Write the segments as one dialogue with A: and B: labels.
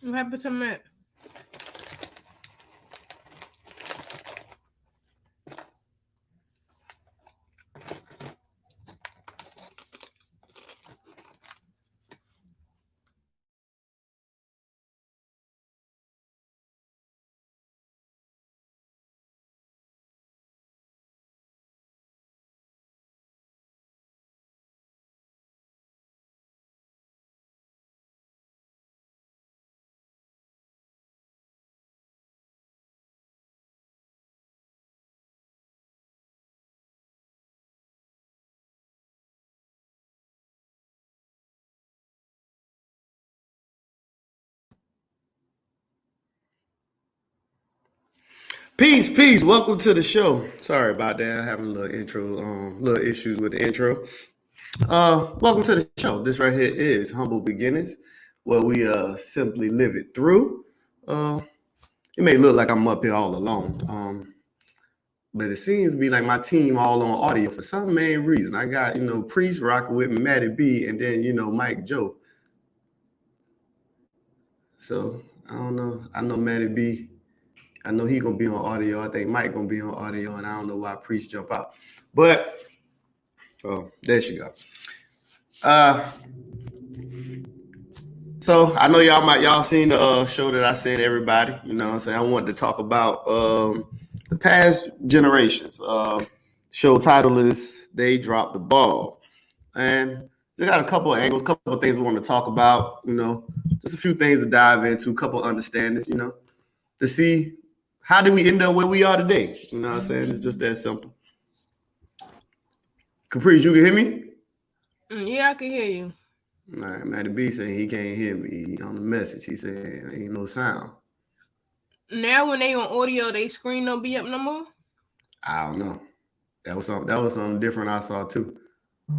A: What happened to Matt?
B: Peace, peace. Welcome to the show. Sorry about that. Having a little intro, little issues with the intro. Welcome to the show. This right here is Humble Beginnings, where we simply live it through. Uh, it may look like I'm up here all alone, but it seems to be like my team all on audio for some main reason. I got Priest rocking with me, Matty B, and then Mike Joe. So I don't know. I know Matty B. I know he gonna be on audio. I think Mike gonna be on audio, and I don't know why Priest jump out. But there she go. So I know y'all seen the show that I sent everybody. You know what I'm saying? I wanted to talk about the past generations. Show title is They Dropped the Ball. And they got a couple of angles, a couple of things we want to talk about, just a few things to dive into, a couple of understandings, to see how did we end up where we are today. You know what I'm saying? It's just that simple. Caprice, you can hear me?
A: Yeah, I can hear you.
B: All right, Matty B saying he can't hear me on the message. He said ain't no sound.
A: Now when they on audio, they screen don't be up no more.
B: I don't know. That was something different I saw too.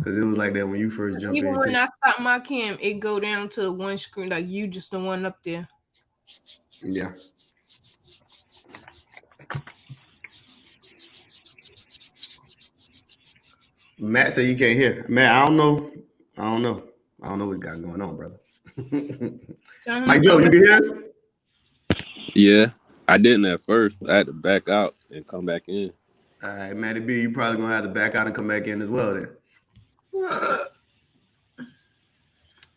B: Cause it was like that when you first jumped in.
A: Even when I stop my cam, it go down to one screen, like you just the one up there.
B: Yeah. Matt said you can't hear. Matt, I don't know. I don't know what you got going on, brother. Mike Joe, you can hear us?
C: Yeah, I didn't at first. I had to back out and come back in.
B: All right, Matty B, you probably gonna have to back out and come back in as well then. All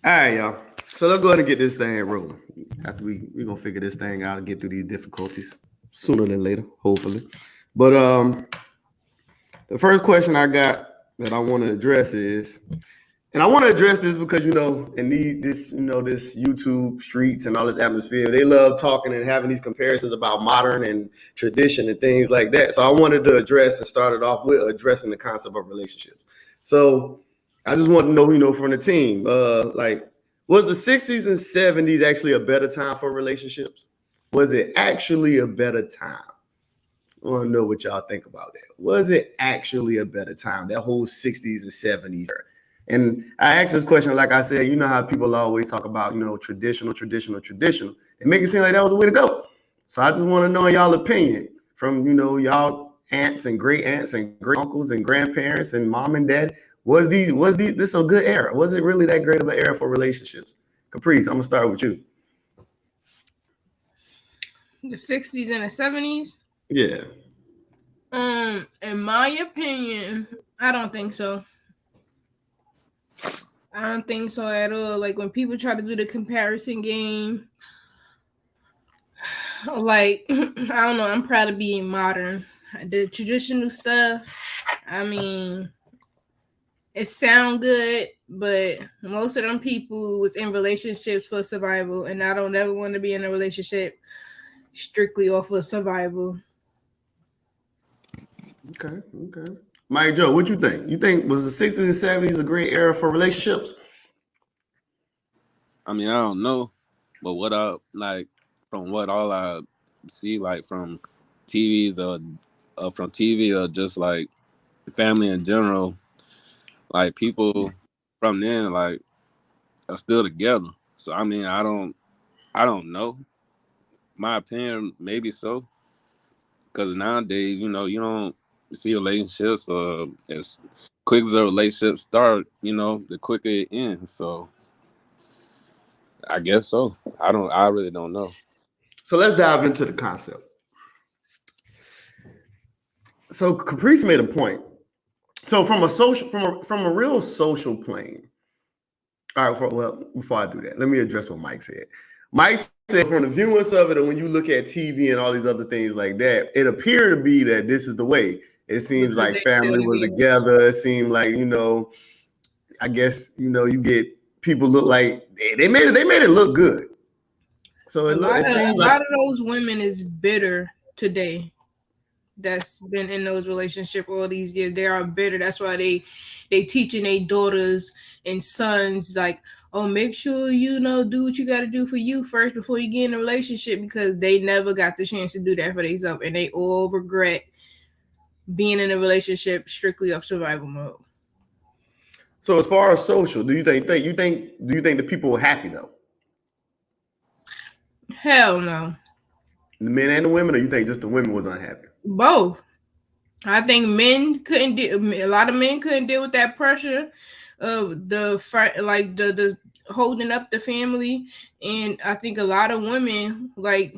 B: right, y'all. So let's go ahead and get this thing rolling. After we're gonna figure this thing out and get through these difficulties sooner than later, hopefully. But the first question I got that I want to address is, and I want to address this because in this YouTube streets and all this atmosphere, they love talking and having these comparisons about modern and tradition and things like that. So I wanted to address and started off with addressing the concept of relationships. So I just want to know, from the team, like, was the 60s and 70s actually a better time for relationships? Was it actually a better time? I want to know what y'all think about that. Was it actually a better time, that whole 60s and 70s era? And I asked this question, like I said, you know how people always talk about, traditional. It make it seem like that was the way to go. So I just want to know y'all opinion from, y'all aunts and great uncles and grandparents and mom and dad. Was this a good era? Was it really that great of an era for relationships? Caprice, I'm gonna start with you.
A: The 60s and the 70s?
B: Yeah.
A: In my opinion, I don't think so. I don't think so at all. Like when people try to do the comparison game, like I don't know, I'm proud of being modern. The traditional stuff, I mean, it sound good, but most of them people was in relationships for survival, and I don't ever want to be in a relationship strictly off of survival.
B: Okay. Mike Joe, what you think? You think was the 60s and 70s a great era for relationships?
C: I mean, I don't know, but what I like from what all I see, like from TVs or from TV or just like family in general, like people from then like are still together. So I mean, I don't know. My opinion, maybe so, because nowadays, you don't see relationships as quick as a relationship start, the quicker it ends. So I guess so. I really don't know.
B: So let's dive into the concept. So Caprice made a point. So from a real social plane. All right. Well, before I do that, let me address what Mike said. Mike said from the viewers of it, and when you look at TV and all these other things like that, it appeared to be that this is the way. It seems
A: Because
B: like
A: they still
B: family was
A: together.
B: together. It seemed like I guess you get people look like they made it look good. So it
A: A
B: seems like
A: lot of those women is bitter today. That's been in those relationship all these years. They are bitter. That's why they teaching their daughters and sons like, oh, make sure do what you got to do for you first before you get in a relationship, because they never got the chance to do that for themselves, and they all regret being in a relationship strictly of survival mode.
B: so. As far as social, do you think the people were happy though,
A: Hell no.
B: the men and the women, or you think just the women was unhappy?
A: Both. I think men couldn't a lot of men couldn't deal with that pressure of the holding up the family, and I think a lot of women like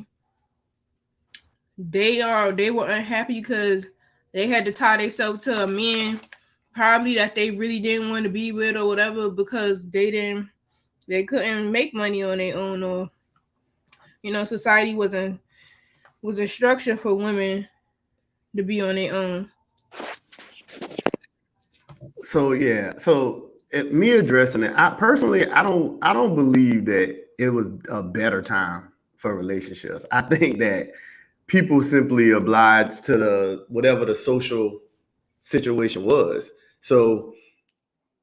A: they were unhappy because they had to tie themselves to a man probably that they really didn't want to be with or whatever, because they couldn't make money on their own, or society wasn't structured for women to be on their own.
B: So yeah, so me addressing it, I don't believe that it was a better time for relationships. I think that people simply obliged to the whatever the social situation was. So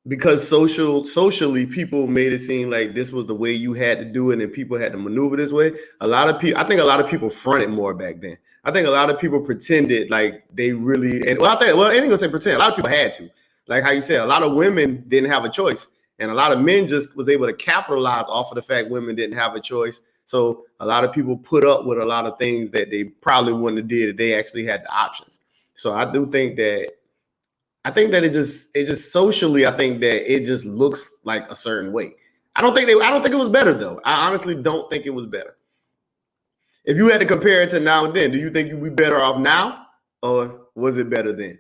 B: because socially people made it seem like this was the way you had to do it and people had to maneuver this way. I think a lot of people fronted more back then. I think a lot of people pretended like they really, and I ain't gonna say pretend, a lot of people had to, like how you said, a lot of women didn't have a choice, and a lot of men just was able to capitalize off of the fact women didn't have a choice. So a lot of people put up with a lot of things that they probably wouldn't have did if they actually had the options. So I think that it just socially, I think that it just looks like a certain way. I don't think it was better though. I honestly don't think it was better. If you had to compare it to now and then, do you think you'd be better off now, or was it better then?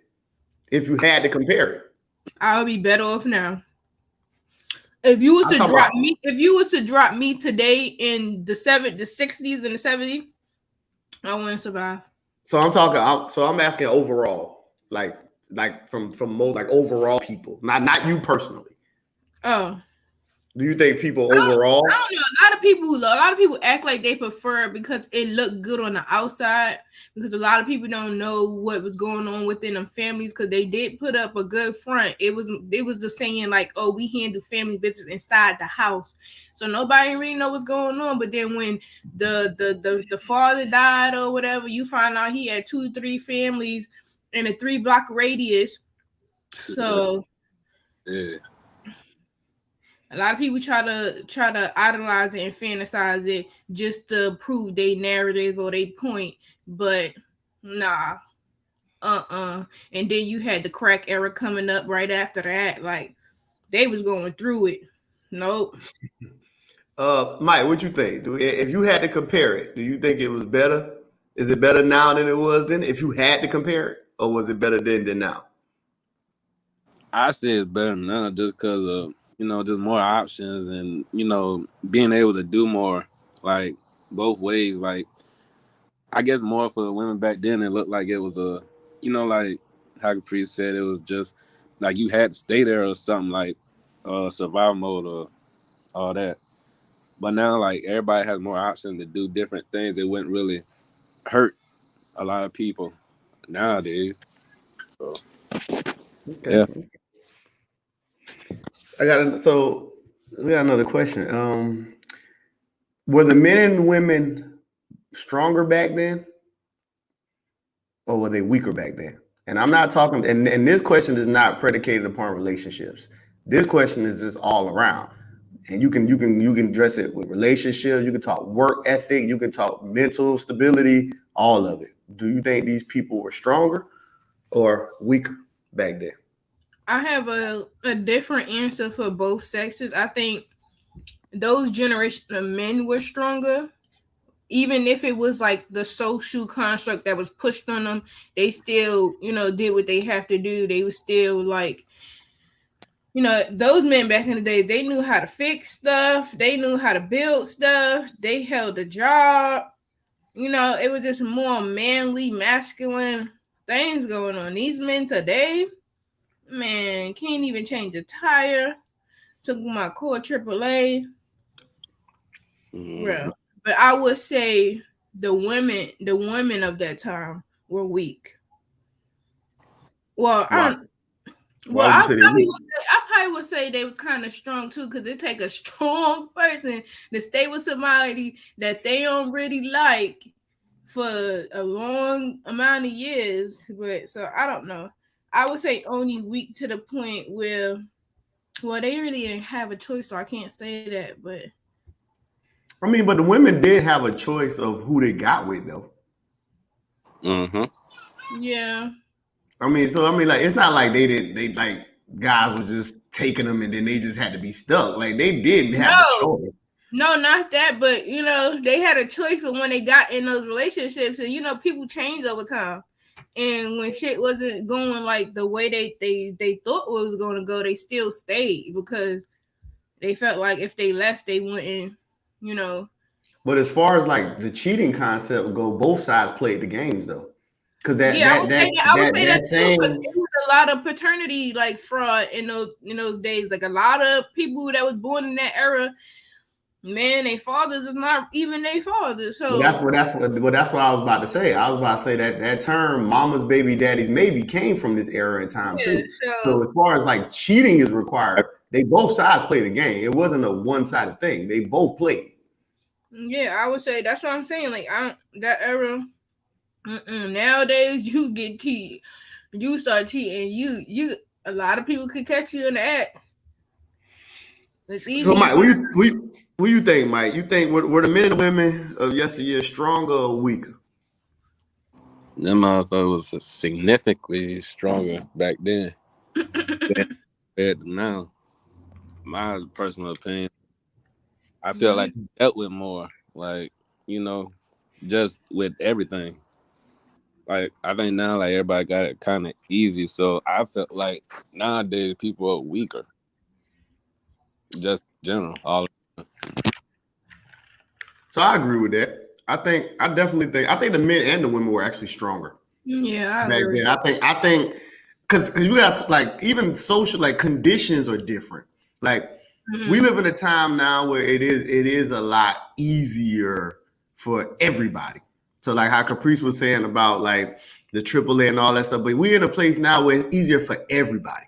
B: If you had to compare it,
A: I'll be better off now. If you was
B: I'm
A: to
B: talking
A: drop
B: about.
A: me, if you was to drop me today in the 60s and the 70s, I wouldn't survive.
B: So I'm talking. So I'm asking overall, like from most like overall people, not you personally.
A: Oh,
B: Do you think people
A: I
B: overall?
A: don't know. A lot of people act like they prefer it because it looked good on the outside. Because a lot of people don't know what was going on within them families. Because they did put up a good front. It was the saying like, "Oh, we handle family business inside the house," so nobody really know what's going on. But then when the father died or whatever, you find out he had 2 3 families in a 3 block radius. So
C: Yeah.
A: a lot of people try to idolize it and fantasize it just to prove their narrative or their point, but nah, And then you had the crack era coming up right after that. Like they was going through it. Nope.
B: Mike, what you think? If you had to compare it, do you think it was better? Is it better now than it was then? If you had to compare it, or was it better then than now?
C: I say it's better than none just because of, just more options and, being able to do more, like, both ways. Like, I guess more for the women back then, it looked like it was like how Capri said, it was just like you had to stay there or something, like survival mode or all that. But now, like, everybody has more options to do different things. It wouldn't really hurt a lot of people nowadays. So,
B: Okay.
C: yeah.
B: So we got another question. Were the men and women stronger back then, or were they weaker back then? And I'm not talking. And this question is not predicated upon relationships. This question is just all around. And you can address it with relationships. You can talk work ethic. You can talk mental stability. All of it. Do you think these people were stronger or weaker back then?
A: I have a different answer for both sexes. I think those generation of men were stronger. Even if it was like the social construct that was pushed on them, they still, did what they have to do. They were still like, those men back in the day, they knew how to fix stuff. They knew how to build stuff. They held a job. It was just more manly, masculine things going on. These men today, man, can't even change a tire. Took my core AAA. Bro. But I would say the women of that time were weak. Well,
B: Why?
A: I probably would say they was kind of strong too, because it take a strong person to stay with somebody that they don't really like for a long amount of years. But so I don't know. I would say only weak to the point where, well, they really didn't have a choice, so I can't say that. But
B: I mean, but the women did have a choice of who they got with, though.
A: Yeah.
B: I mean, like, it's not like they like guys were just taking them and then they just had to be stuck. Like, they didn't have a choice.
A: No, not that, but they had a choice. But when they got in those relationships, and people change over time, and when shit wasn't going like the way they thought it was going to go, they still stayed because they felt like if they left, they wouldn't,
B: But as far as like the cheating concept go, both sides played the games though. Because I would say that
A: too. It was a lot of paternity like fraud in those days. Like a lot of people that was born in that era, man, their fathers is not even their fathers. So
B: that's what I was about to say. I was about to say that term "mama's baby, daddy's maybe" came from this era in time too. So as far as like cheating is required, they both sides played the game. It wasn't a one-sided thing. They both played.
A: Yeah, I would say that's what I'm saying. Like that era. Nowadays, you get cheated. You start cheating. You a lot of people could catch you in the act. It's easy.
B: So, Mike, what you think, Mike? You think were the men and women of yesteryear stronger or weaker?
C: Them motherfuckers was significantly stronger back then compared to now. My personal opinion, I feel like dealt with more, like just with everything. Like I think now, like everybody got it kind of easy, so I felt like nowadays people are weaker. Just in general, all.
B: So I agree with that. I think the men and the women were actually stronger.
A: Yeah,
B: back then. I think because you got like even social like conditions are different. Like we live in a time now where it is a lot easier for everybody. So like how Caprice was saying about like the AAA and all that stuff, but we're in a place now where it's easier for everybody.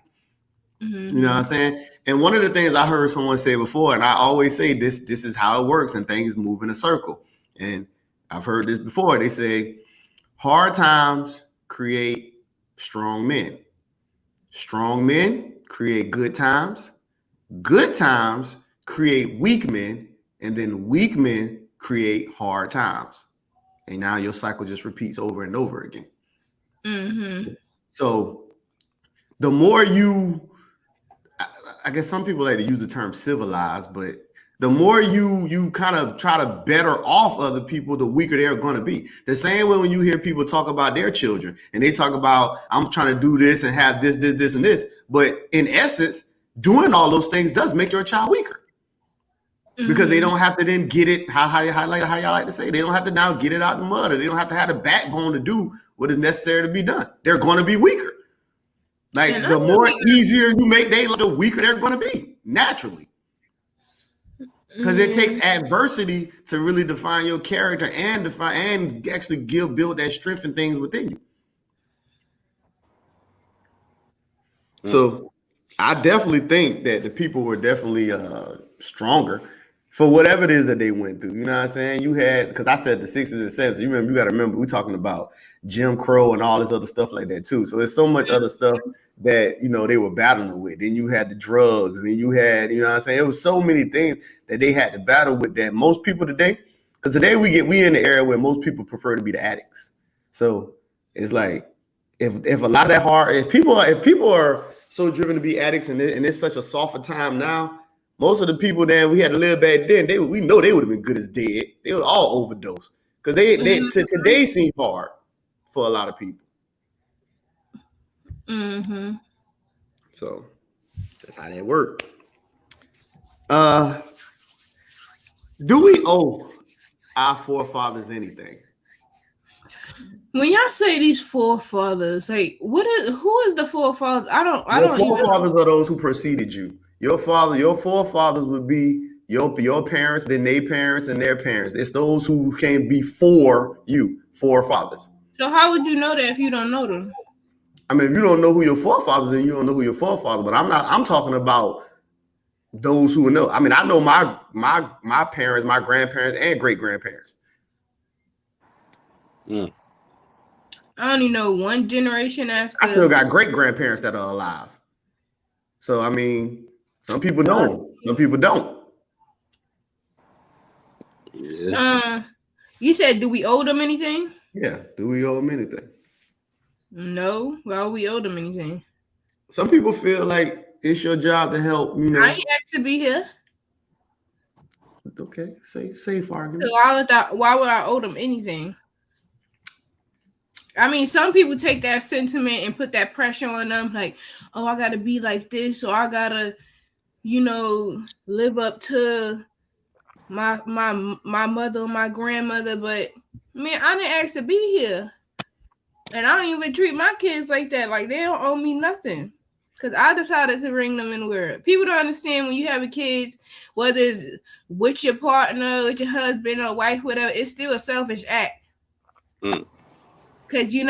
B: You know what I'm saying? And one of the things I heard someone say before, and I always say this is how it works, and things move in a circle. And I've heard this before. They say hard times create strong men. Strong men create good times. Good times create weak men, and then weak men create hard times. And now your cycle just repeats over and over again. So the more I guess some people like to use the term civilized, but the more you kind of try to better off other people, the weaker they're going to be. The same way when you hear people talk about their children and they talk about, I'm trying to do this and have this, and this. But in essence, doing all those things does make your child weaker. Because they don't have to then get it, how y'all like to say, they don't have to now get it out the mud, or they don't have to have the backbone to do what is necessary to be done. They're going to be weaker. Like the more easier you make their life, the weaker they're going to be naturally. Because it takes adversity to really define your character and actually build that strength and things within you. So I definitely think that the people were definitely stronger for whatever it is that they went through. You know what I'm saying? You had, because I said the 60s and 70s. You got to remember, we're talking about Jim Crow and all this other stuff like that too. So there's so much other stuff that, they were battling with. Then you had the drugs, and you had, you know what I'm saying? It was so many things that they had to battle with that most people today, because today we in the era where most people prefer to be the addicts. So it's like, if a lot of that hard, if people are so driven to be addicts, and it's such a softer time now, Most of the people that we had to live back then, we know they would have been good as dead. They were all overdosed because today seem hard for a lot of people.
A: Mm-hmm.
B: So that's how that worked. Do we owe our forefathers anything?
A: When y'all say these forefathers, like who is the forefathers? I don't
B: Forefathers are those who preceded you. Your forefathers would be your parents, then their parents, and their parents. It's those who came before you, forefathers.
A: So how would you know that if you don't know them?
B: I mean, if you don't know who your forefathers are, you don't know who your forefathers. But I'm talking about those who know. I mean, I know my parents, my grandparents, and great grandparents.
C: Mm.
A: I only know one generation after.
B: I still got great grandparents that are alive. So I mean, some people know, some people don't.
C: Yeah.
A: You said, do we owe them anything?
B: Yeah. Do we owe them anything?
A: No. Why would we owe them anything?
B: Some people feel like it's your job to help. You know.
A: I ain't asked to be here.
B: Okay. Safe argument.
A: So why would I owe them anything? I mean, some people take that sentiment and put that pressure on them, like, oh, I gotta be like this, or I gotta, live up to my mother or my grandmother. But man, I didn't ask to be here, and I don't even treat my kids like that. Like they don't owe me nothing, because I decided to bring them in the world. People don't understand when you have a kid, whether it's with your partner, with your husband or wife, whatever, it's still a selfish act. Because you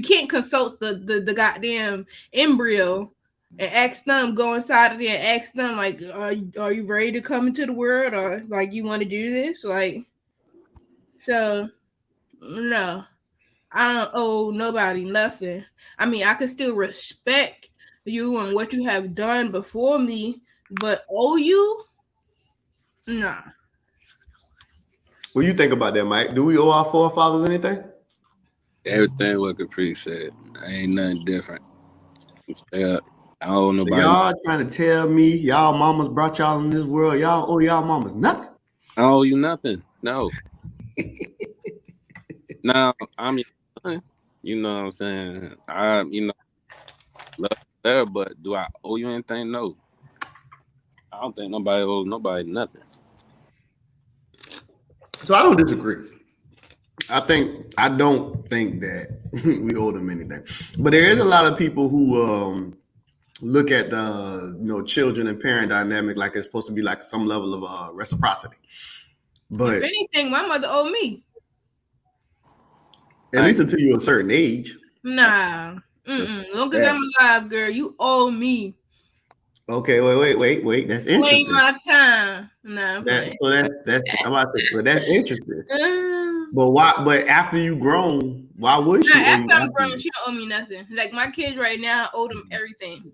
A: can't consult the goddamn embryo and ask them, go inside of there and ask them, like, are you ready to come into the world, or like you want to do this? Like, so no, I don't owe nobody nothing. I mean, I can still respect you and what you have done before me, but owe you? Nah.
B: What do you think about that, Mike? Do we owe our forefathers anything?
C: Everything what Capri said. Ain't nothing different. I don't know nobody.
B: Y'all trying to tell me y'all mamas brought y'all in this world. Y'all owe y'all mamas nothing.
C: I owe you nothing. No. Now I'm your son. You know what I'm saying? I love there, but do I owe you anything? No. I don't think nobody owes nobody nothing.
B: So I don't disagree. I don't think that we owe them anything. But there is a lot of people who look at the children and parent dynamic like it's supposed to be like some level of reciprocity. But
A: if anything, my mother owed me.
B: At least until you're a certain age.
A: Nah. Long as I'm alive, girl, you owe me.
B: Okay, wait. That's interesting.
A: Play my time. Nah,
B: that's I'm about to say, but that's interesting. But why? But after you grown, why would she?
A: After I'm grown, she don't owe me nothing. Like my kids right now, I owe them everything.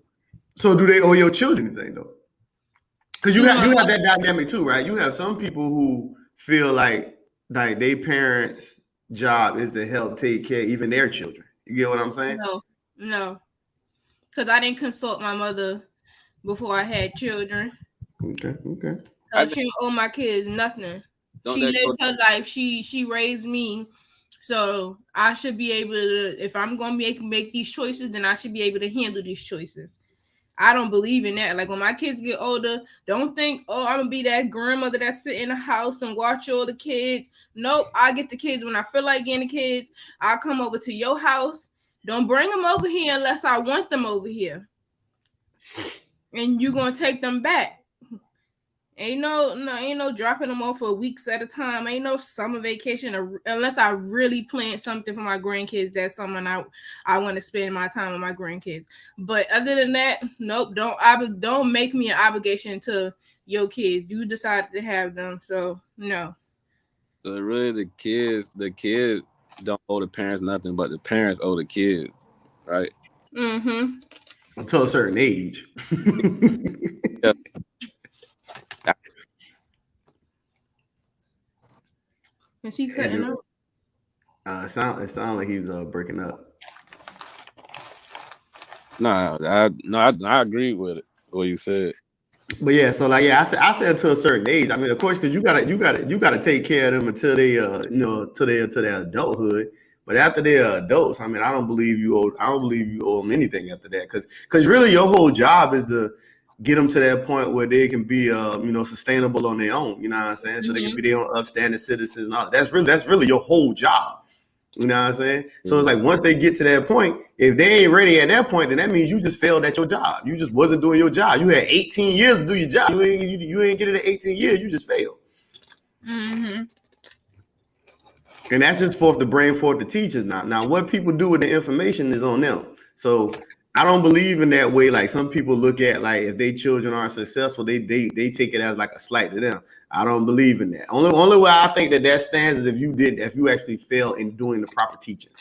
B: So do they owe your children anything though? Because you have that dynamic too, right? You have some people who feel like their parents' job is to help take care of even their children. You get what I'm saying?
A: No, because I didn't consult my mother before I had children.
B: Okay.
A: She didn't owe my kids nothing. She lived her life. She raised me, so I should be able to. If I'm gonna make these choices, then I should be able to handle these choices. I don't believe in that. Like when my kids get older, don't think, oh, I'm gonna be that grandmother that sit in the house and watch all the kids. Nope, I get the kids when I feel like getting the kids. I'll come over to your house. Don't bring them over here unless I want them over here. And you're gonna take them back. Ain't no dropping them off for weeks at a time. Ain't no summer vacation unless I really plan something for my grandkids. That's something I want to spend my time with my grandkids. But other than that, nope. Don't make me an obligation to your kids. You decided to have them, so no.
C: So really, the kids don't owe the parents nothing, but the parents owe the kids, right?
A: Mm-hmm.
B: Until a certain age.
C: Yeah.
A: Is he cutting up?
B: It sound like he was breaking up.
C: No, I agree with it. What you said.
B: But yeah, so like I said until a certain age. I mean, of course, because you gotta take care of them until they till their adulthood. But after they're adults, I mean, I don't believe you owe them anything after that, because really your whole job is to get them to that point where they can be sustainable on their own. You know what I'm saying? So they can be their own upstanding citizens and all. That's really your whole job. You know what I'm saying? So it's like once they get to that point, if they ain't ready at that point, then that means you just failed at your job. You just wasn't doing your job. You had 18 years to do your job. You ain't get it at 18 years. You just failed.
A: Mm-hmm.
B: And that's just for the brain for the teachers now. Now, what people do with the information is on them. So I don't believe in that way. Like some people look at like if their children aren't successful, they take it as like a slight to them. I don't believe in that. Only way I think that stands is if you actually fail in doing the proper teaching.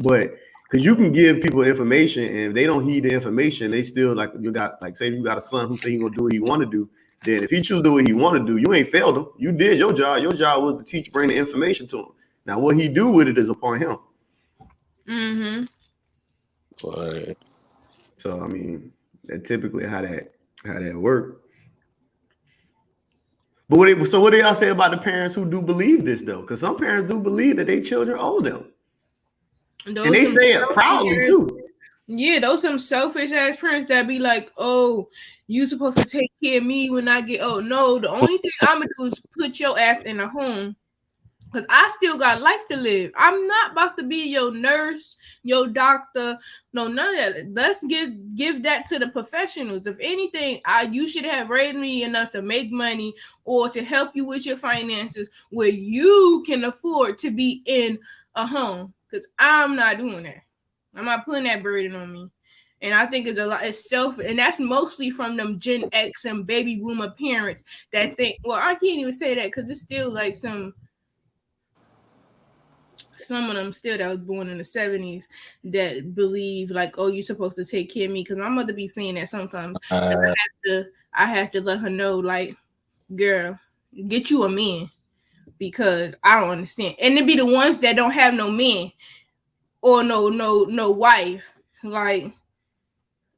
B: But because you can give people information and if they don't heed the information, they still like say you got a son who say he gonna do what he want to do. Then if he choose to do what he want to do, you ain't failed him. You did your job. Your job was to teach, bring the information to him. Now, what he do with it is upon him.
A: Mm-hmm.
C: Right.
B: So, I mean, that's typically how that work. But what do y'all say about the parents who do believe this though? Because some parents do believe that their children owe them, and they say it proudly too.
A: Yeah, those some selfish ass parents that be like, "Oh, you supposed to take care of me when I get old." No, the only thing I'm gonna do is put your ass in a home. Because I still got life to live. I'm not about to be your nurse, your doctor. No, none of that. Let's give that to the professionals. If anything, you should have raised me enough to make money or to help you with your finances where you can afford to be in a home. Because I'm not doing that. I'm not putting that burden on me. And I think it's a lot. It's and that's mostly from them Gen X and baby boomer parents that think. Well, I can't even say that because it's still like some of them still that was born in the 70s that believe like, oh, you're supposed to take care of me, because my mother be saying that sometimes. I have to let her know, like, girl, get you a man, because I don't understand. And it be the ones that don't have no man or no wife. Like,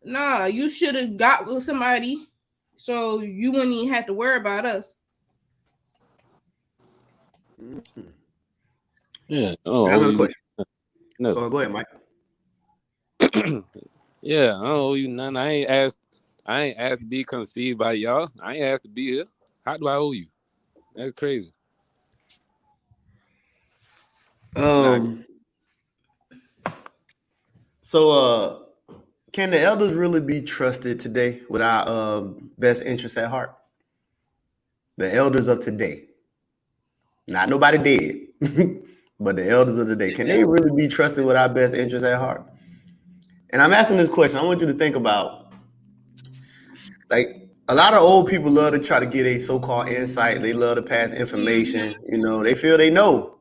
A: nah, you should have got with somebody so you wouldn't even have to worry about us.
B: Mm-hmm.
C: Yeah.
B: Another question.
C: No.
B: Go ahead, Mike.
C: Yeah, I don't owe you nothing. I ain't asked to be conceived by y'all. I ain't asked to be here. How do I owe you? That's crazy.
B: So can the elders really be trusted today with our best interests at heart? The elders of today. Not nobody dead, but the elders of today. Can they really be trusted with our best interests at heart? And I'm asking this question. I want you to think about, like, a lot of old people love to try to get a so-called insight. They love to pass information. You know, they feel they know.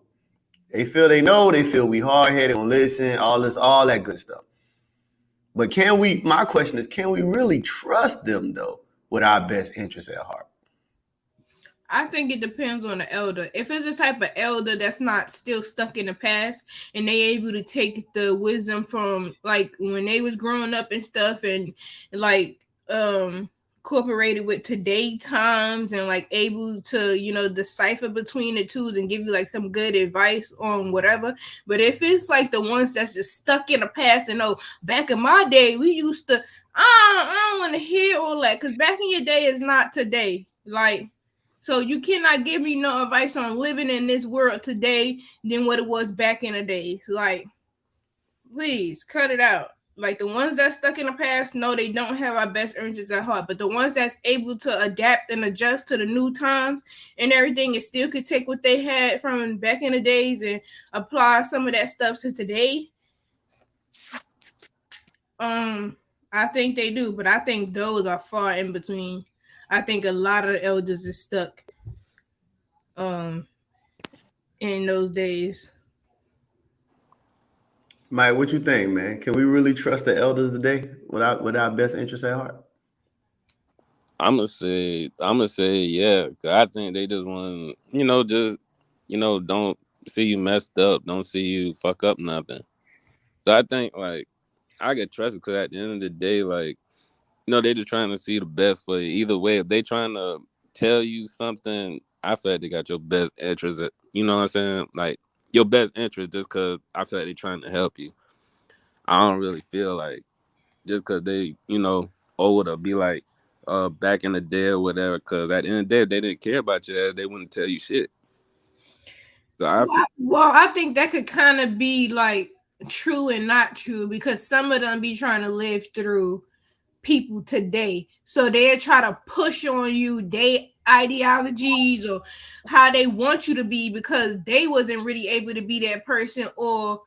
B: They feel they know. They feel we hard-headed, don't listen, all that good stuff. But my question is, can we really trust them, though, with our best interests at heart?
A: I think it depends on the elder. If it's a type of elder that's not still stuck in the past and they able to take the wisdom from like when they was growing up and stuff and like incorporated with today times and like able to, decipher between the twos and give you like some good advice on whatever. But if it's like the ones that's just stuck in the past and back in my day we used to, I don't want to hear all that, because back in your day is not today. Like, so you cannot give me no advice on living in this world today than what it was back in the days. Like, please cut it out. Like the ones that's stuck in the past, no, they don't have our best interests at heart. But the ones that's able to adapt and adjust to the new times and everything, and still could take what they had from back in the days and apply some of that stuff to today. I think they do, but I think those are far in between. I think a lot of the elders is stuck in those days.
B: Mike, what you think, man? Can we really trust the elders today with our best interests at heart?
C: I'm gonna say yeah. 'Cause I think they just want don't see you messed up, don't see you fuck up nothing. So I think like I get trusted because at the end of the day, like They're just trying to see the best for you. Either way, if they trying to tell you something, I feel like they got your best interest. You know what I'm saying? Like your best interest, just because I feel like they're trying to help you. I don't really feel like just because they, older, be like, back in the day or whatever. Because at the end of the day, if they didn't care about you, they wouldn't tell you shit. So
A: I think that could kind of be like true and not true, because some of them be trying to live through people today, so they try to push on you their ideologies or how they want you to be, because they wasn't really able to be that person, or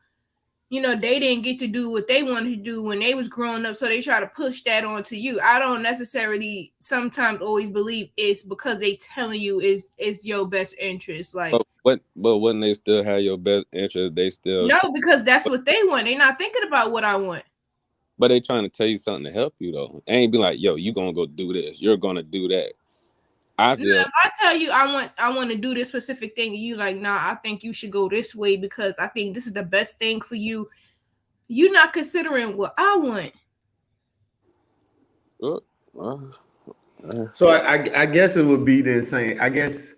A: they didn't get to do what they wanted to do when they was growing up, so they try to push that onto you. I don't necessarily sometimes always believe it's because they telling you is your best interest. Like,
C: but wouldn't they still have your best interest? They still
A: because that's what they want. They're not thinking about what I want.
C: But they trying to tell you something to help you though. They ain't be like, yo, you gonna go do this. You're gonna do that. I feel
A: if I tell you I want to do this specific thing, and you like, nah, I think you should go this way because I think this is the best thing for you. You're not considering what I
B: want. So I guess it would be the same. I guess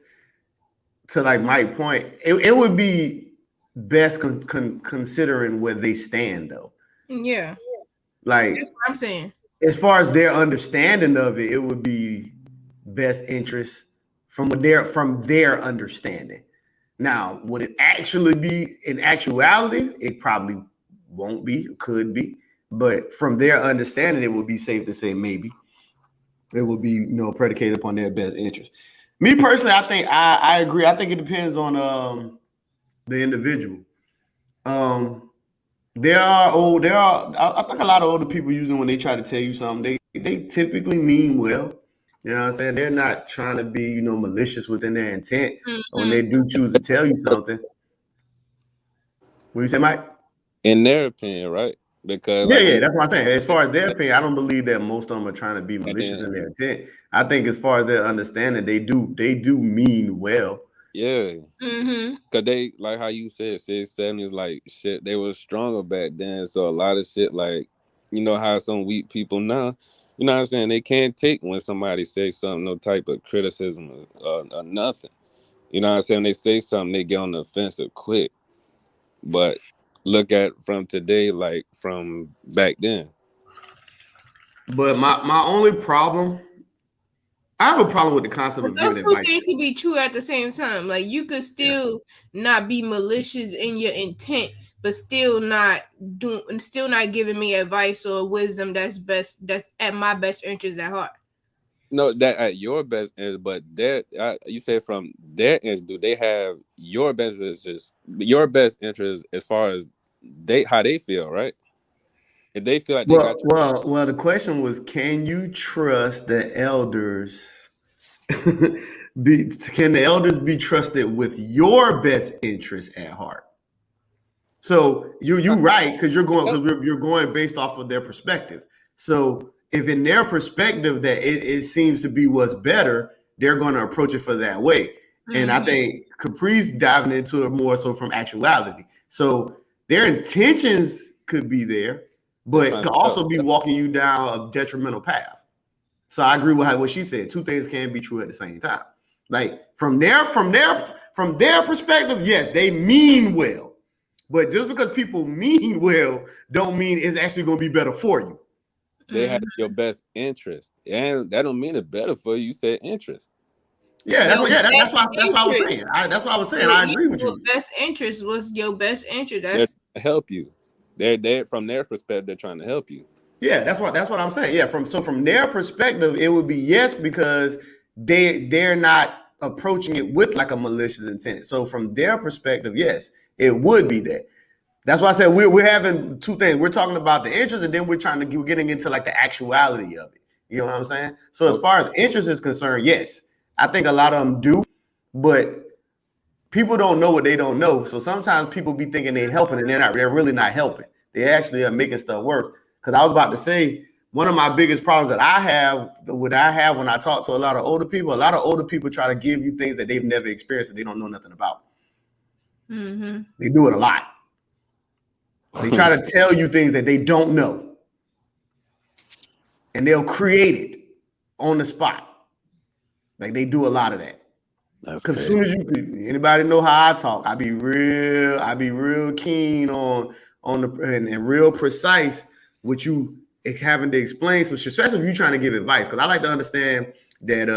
B: to like my point, it would be best considering where they stand though.
A: Yeah.
B: Like
A: that's what I'm saying.
B: As far as their understanding of it, it would be best interest from their understanding. Now, would it actually be in actuality? It probably won't be, could be, but from their understanding, it would be safe to say maybe it would be predicated upon their best interest. Me personally, I think I agree. I think it depends on the individual. I think a lot of older people usually when they try to tell you something, they typically mean well. You know what I'm saying? They're not trying to be, malicious within their intent when they do choose to tell you something. What do you say, Mike?
C: In their opinion, right? Because
B: that's what I'm saying. As far as their opinion, I don't believe that most of them are trying to be malicious in their intent. I think as far as their understanding, they do mean well.
C: Yeah. Cause they, like how you said, 70s, like shit, they were stronger back then. So a lot of shit, like, how some weak people now, you know what I'm saying, they can't take when somebody says something, no type of criticism or nothing. You know what I'm saying? When they say something, they get on the offensive quick. But look at from today, like from back then.
B: But my only problem, I have a problem with the concept of
A: those
B: giving
A: two
B: advice.
A: things can be true at the same time. Like, you could still not be malicious in your intent, but still not giving me advice or wisdom that's at my best interest at heart.
C: No, that at your best interest, but you said from their interest, do they have your best interest as far as how they feel, right? If they feel like they got
B: well, the question was, can you trust the elders? Can the elders be trusted with your best interest at heart? So you right, because you're going based off of their perspective. So if in their perspective that it seems to be what's better, they're going to approach it for that way. And I think Capri's diving into it more so from actuality. So their intentions could be there, but could also be walking you down a detrimental path. So I agree with what she said. Two things can be true at the same time. Like from their perspective, yes, they mean well. But just because people mean well don't mean it's actually going to be better for you.
C: They have your best interest. And that don't mean it's better for you. You said interest.
B: Yeah, that's what I was saying. That's what I was saying. I agree with you.
A: Best interest was your best interest.
C: That's to help you. They're from their perspective, they're trying to help you.
B: Yeah, that's what I'm saying. Yeah, from their perspective, it would be yes, because they're not approaching it with like a malicious intent. So from their perspective, yes, it would be that. That's why I said we're having two things. We're talking about the interest, and then we're getting into like the actuality of it. You know what I'm saying? So as far as interest is concerned, yes, I think a lot of them do, but people don't know what they don't know. So sometimes people be thinking they're helping, and they're really not helping. They actually are making stuff worse. Because I was about to say, one of my biggest problems that I have when I talk to a lot of older people try to give you things that they've never experienced and they don't know nothing about. They do it a lot. They try to tell you things that they don't know. and they'll create it on the spot. Like they do a lot of that. Because as soon as anybody know how I talk, I be real keen on the and real precise with you having to explain some shit, especially if you're trying to give advice. Because I like to understand that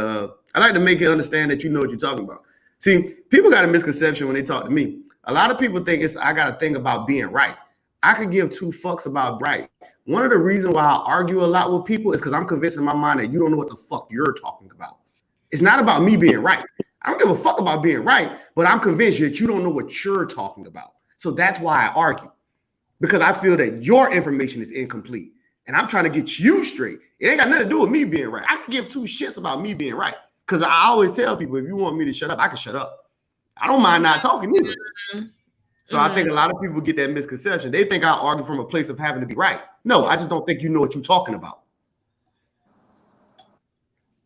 B: I like to make it understand that you know what you're talking about. See, people got a misconception when they talk to me. A lot of people think I got to think about being right. I could give two fucks about right. One of the reasons why I argue a lot with people is because I'm convinced in my mind that you don't know what the fuck you're talking about. It's not about me being right. I don't give a fuck about being right, but I'm convinced that you don't know what you're talking about. So that's why I argue, because I feel that your information is incomplete and I'm trying to get you straight. It ain't got nothing to do with me being right. I can give two shits about me being right, because I always tell people, if you want me to shut up, I can shut up. I don't mind not talking either. So I think a lot of people get that misconception. They think I argue from a place of having to be right. No, I just don't think you know what you're talking about.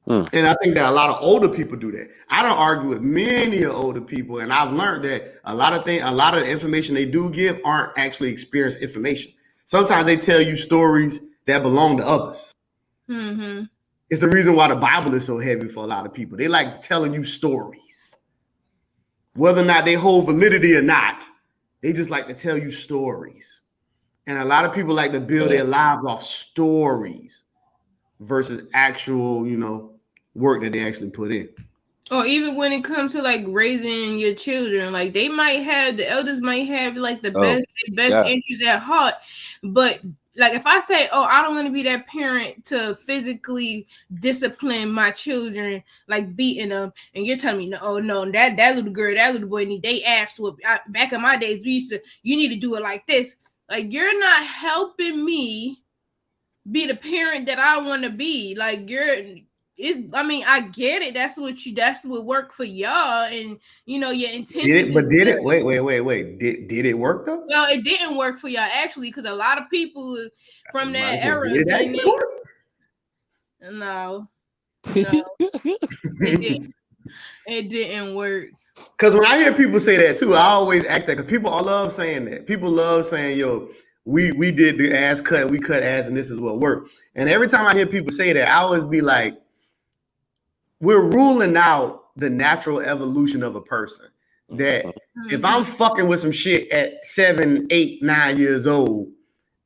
B: And I think that a lot of older people do that. I don't argue with many older people, and I've learned that a lot of the information they do give aren't actually experienced information. Sometimes they tell you stories that belong to others. Mm-hmm. It's the reason why the Bible is so heavy for a lot of people. They like telling you stories. Whether or not they hold validity or not, they just like to tell you stories. And a lot of people like to build their lives off stories versus actual, work that they actually put in.
A: Or even when it comes to like raising your children, like the elders might have like the best interests at heart, but like if I say, oh, I don't want to be that parent to physically discipline my children, like beating them, and you're telling me, no, that little girl, that little boy need they ass whooped. Back in my days, you need to do it like this. Like you're not helping me be the parent that I want to be. Like I get it. That's what worked for y'all, and your intention.
B: Did it? Wait. Did it work though?
A: Well, it didn't work for y'all actually, because a lot of people from that era.
B: Did it actually work?
A: No, it didn't work.
B: Because when I hear people say that too, I always ask that, because people all love saying that. People love saying, "Yo, we did the ass cut, we cut ass, and this is what worked." And every time I hear people say that, I always be like, we're ruling out the natural evolution of a person. That if I'm fucking with some shit at 7, 8, 9 years old,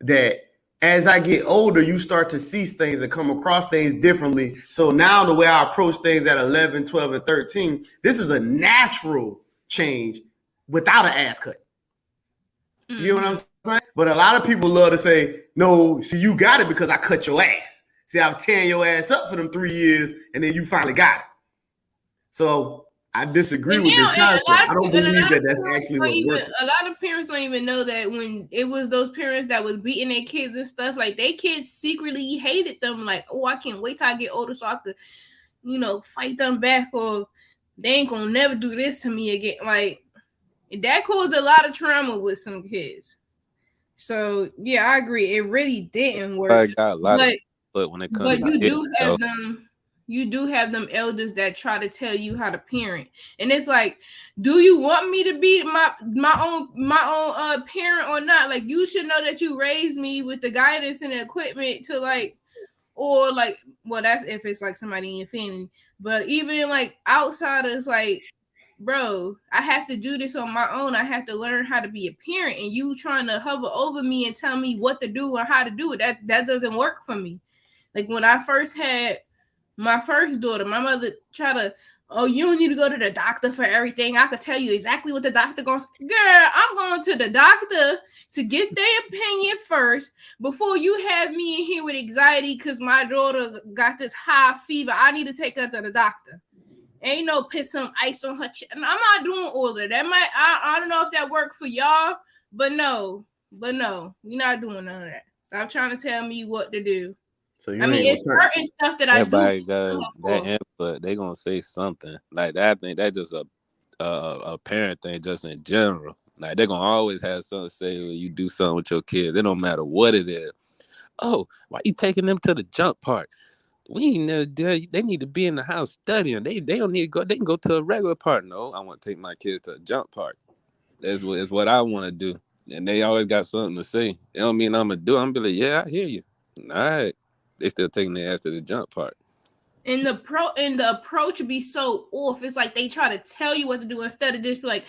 B: that as I get older, you start to see things and come across things differently. So now the way I approach things at 11, 12, and 13, this is a natural change without an ass cut. You know what I'm saying? But a lot of people love to say, no, see, you got it because I cut your ass. See, I was tearing your ass up for them 3 years, and then you finally got it. So I disagree with this concept. I don't believe that that's actually what's working.
A: A lot of parents don't even know that when it was those parents that was beating their kids and stuff, like their kids secretly hated them. Like, oh, I can't wait till I get older so I could, fight them back, or they ain't gonna never do this to me again. Like that caused a lot of trauma with some kids. So yeah, I agree. It really didn't work.
C: I got a lot but when it comes,
A: you do have them elders that try to tell you how to parent, and it's like, do you want me to be my own parent or not? Like, you should know that you raised me with the guidance and the equipment to that's if it's like somebody in your family. But even like outsiders, like, bro, I have to do this on my own. I have to learn how to be a parent, and you trying to hover over me and tell me what to do and how to do it. That doesn't work for me. Like when I first had my first daughter, my mother tried to, oh, you don't need to go to the doctor for everything. I could tell you exactly what the doctor goes. Girl, I'm going to the doctor to get their opinion first before you have me in here with anxiety because my daughter got this high fever. I need to take her to the doctor. Ain't no put some ice on her chest. I'm not doing all of that. I don't know if that worked for y'all, but no, we're not doing none of that. Stop trying to tell me what to do.
B: So
A: it's certain stuff that
C: everybody does that input. They gonna say something like that. I think that's just a parent thing, just in general. Like they're gonna always have something to say when you do something with your kids. It don't matter what it is. Oh, why you taking them to the jump park? We ain't never do. They need to be in the house studying. They don't need to go. They can go to a regular park. No, I want to take my kids to a jump park. That's what I want to do. And they always got something to say. It don't mean I'm gonna do. I'm gonna be like, yeah, I hear you. All right. But I don't want to do it. they still taking their ass to the jump part.
A: And the approach be so off. It's like they try to tell you what to do instead of just be like,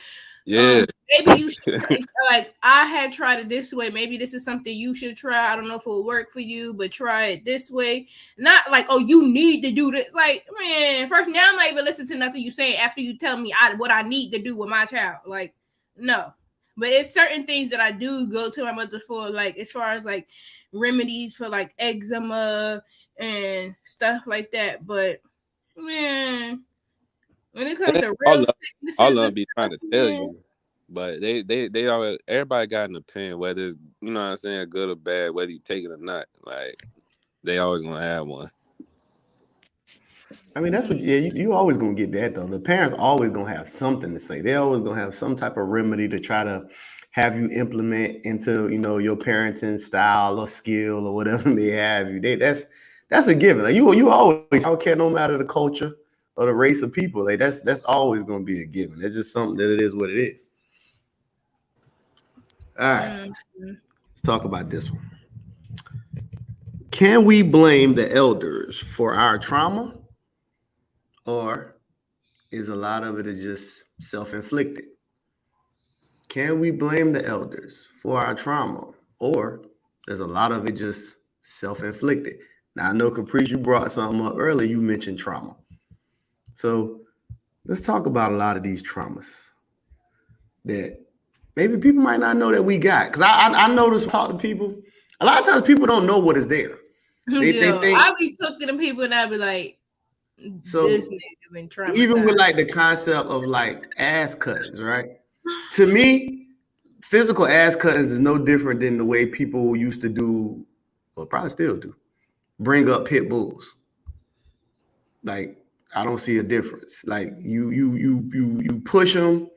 C: Yeah.
A: maybe you should like I had tried it this way. Maybe this is something you should try. I don't know if it will work for you, but try it this way. Not like, oh, you need to do this. Like, man, first now I'm not even listening to nothing you say after you tell me what I need to do with my child. Like, no. But it's certain things that I do go to my mother for, like as far as like remedies for like eczema and stuff like that. But man, when it comes to real sicknesses,
C: all of them be
A: stuff,
C: trying to tell you, but they always, everybody got an opinion, whether it's, you know what I'm saying, good or bad, whether you take it or not. Like, they always gonna have one.
B: I mean, that's what, yeah, you always gonna get that though. The parents always gonna have something to say. They always gonna have some type of remedy to try to have you implement into, you know, your parenting style or skill or whatever they have you. That's a given. Like you always, I don't care no matter the culture or the race of people. Like that's always gonna be a given. It's just something that it is what it is. All right, let's talk about this one. Can we blame the elders for our trauma? Or is a lot of it is just self-inflicted? Can we blame the elders for our trauma? Or there's a lot of it just self-inflicted? Now, I know, Caprice, you brought something up earlier. You mentioned trauma. So let's talk about a lot of these traumas that maybe people might not know that we got. Because I notice when I talk to people, a lot of times people don't know what is there. They think,
A: I'll be talking to people and I'll be like,
B: so
A: this nigga been traumatized.
B: Even with like the concept of like ass cuttings, right? To me, physical ass cuttings is no different than the way people used to do, or probably still do, bring up pit bulls. Like, I don't see a difference. Like you push them,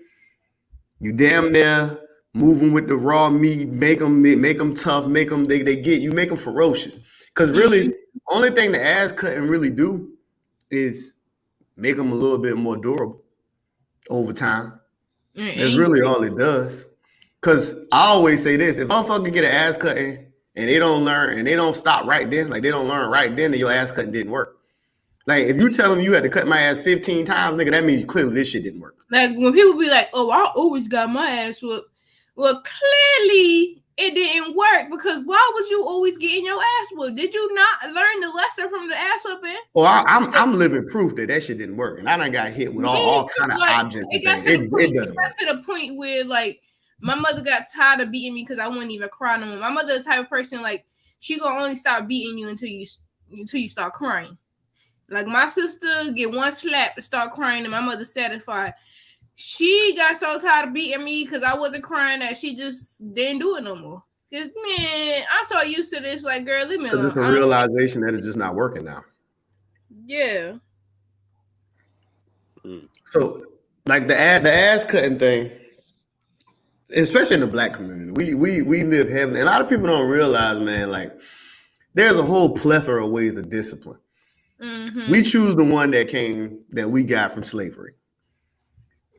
B: you damn near move them with the raw meat, make them tough, make them they get you, make them ferocious. Because really, only thing the ass cutting really do is make them a little bit more durable over time. That's really all it does. Because I always say this: if a motherfucker get an ass cutting and they don't learn and they don't stop right then, like they don't learn right then, then your ass cutting didn't work. Like if you tell them you had to cut my ass 15 times, nigga, that means clearly this shit didn't work.
A: Like when people be like, "Oh, I always got my ass whooped," well, clearly it didn't work because why was you always getting your ass whooped? Did you not learn the lesson from the ass whooping?
B: Well, I'm living proof that shit didn't work, and I done got hit with all kind of objects.
A: It got to the point where like my mother got tired of beating me because I wouldn't even cry no more. My mother is the type of person like she gonna only stop beating you until you start crying. Like my sister get one slap to start crying, and my mother's satisfied. She got so tired of beating me because I wasn't crying that she just didn't do it no more. Cause man, I'm so used to this. Like, girl, leave me alone.
B: It's a realization that it's just not working now.
A: Yeah.
B: So, like the ass cutting thing, especially in the black community, we live heavily. And a lot of people don't realize, man, like there's a whole plethora of ways to discipline. Mm-hmm. We choose the one that we got from slavery.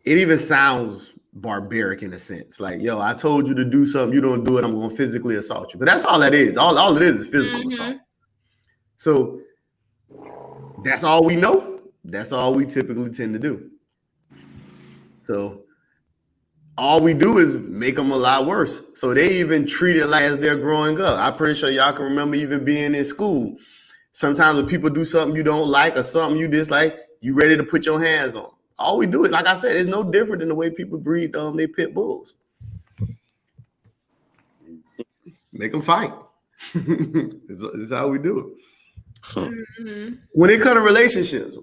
B: It even sounds barbaric in a sense. Like, yo, I told you to do something, you don't do it, I'm going to physically assault you. But that's all that is. All it is physical assault. So that's all we know. That's all we typically tend to do. So all we do is make them a lot worse. So they even treat it like as they're growing up. I'm pretty sure y'all can remember even being in school. Sometimes when people do something you don't like or something you dislike, you ready to put your hands on. All we do is, like I said, it's no different than the way people breed they pit bulls. Make them fight. This is how we do it. Mm-hmm. When it comes to relationships,